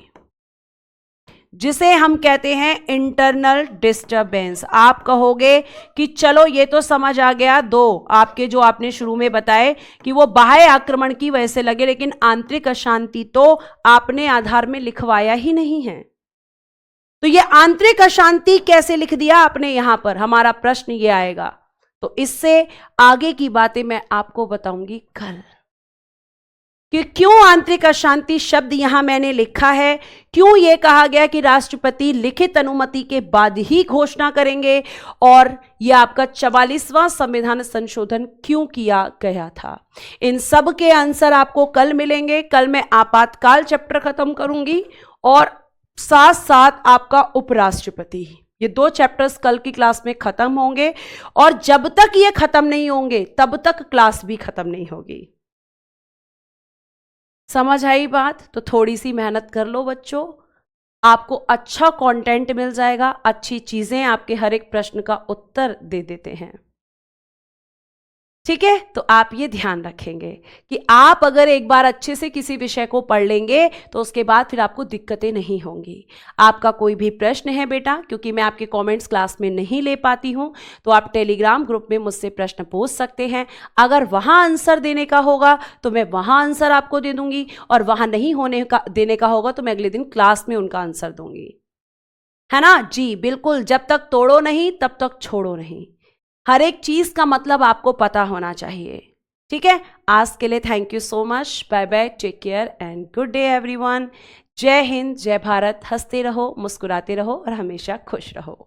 जिसे हम कहते हैं इंटरनल डिस्टरबेंस। आप कहोगे कि चलो ये तो समझ आ गया, दो आपके जो आपने शुरू में बताए कि वो बाह्य आक्रमण की वजह से लगे, लेकिन आंतरिक अशांति तो आपने आधार में लिखवाया ही नहीं है। तो ये आंतरिक अशांति कैसे लिख दिया आपने यहां पर? हमारा प्रश्न ये आएगा। तो इससे आगे की बातें मैं आपको बताऊंगी कल कि क्यों आंतरिक अशांति शब्द यहां मैंने लिखा है, क्यों यह कहा गया कि राष्ट्रपति लिखित अनुमति के बाद ही घोषणा करेंगे, और यह आपका 44वां संविधान संशोधन क्यों किया गया था। इन सब के आंसर आपको कल मिलेंगे। कल मैं आपातकाल चैप्टर खत्म करूंगी और साथ साथ आपका उपराष्ट्रपति, ये 2 चैप्टर्स कल की क्लास में खत्म होंगे, और जब तक ये खत्म नहीं होंगे तब तक क्लास भी खत्म नहीं होगी। समझ आई बात? तो थोड़ी सी मेहनत कर लो बच्चों, आपको अच्छा कंटेंट मिल जाएगा, अच्छी चीजें आपके हर एक प्रश्न का उत्तर दे देते हैं। ठीक है, तो आप ये ध्यान रखेंगे कि आप अगर एक बार अच्छे से किसी विषय को पढ़ लेंगे तो उसके बाद फिर आपको दिक्कतें नहीं होंगी। आपका कोई भी प्रश्न है बेटा, क्योंकि मैं आपके कमेंट्स क्लास में नहीं ले पाती हूं, तो आप टेलीग्राम ग्रुप में मुझसे प्रश्न पूछ सकते हैं। अगर वहां आंसर देने का होगा तो मैं वहां आंसर आपको दे दूंगी, और वहां नहीं देने का होगा तो मैं अगले दिन क्लास में उनका आंसर दूंगी, है ना जी? बिल्कुल, जब तक तोड़ो नहीं तब तक छोड़ो नहीं। हर एक चीज का मतलब आपको पता होना चाहिए। ठीक है, आज के लिए thank you so much. Bye bye, take care and good day everyone. जय हिंद, जय भारत। हंसते रहो, मुस्कुराते रहो और हमेशा खुश रहो।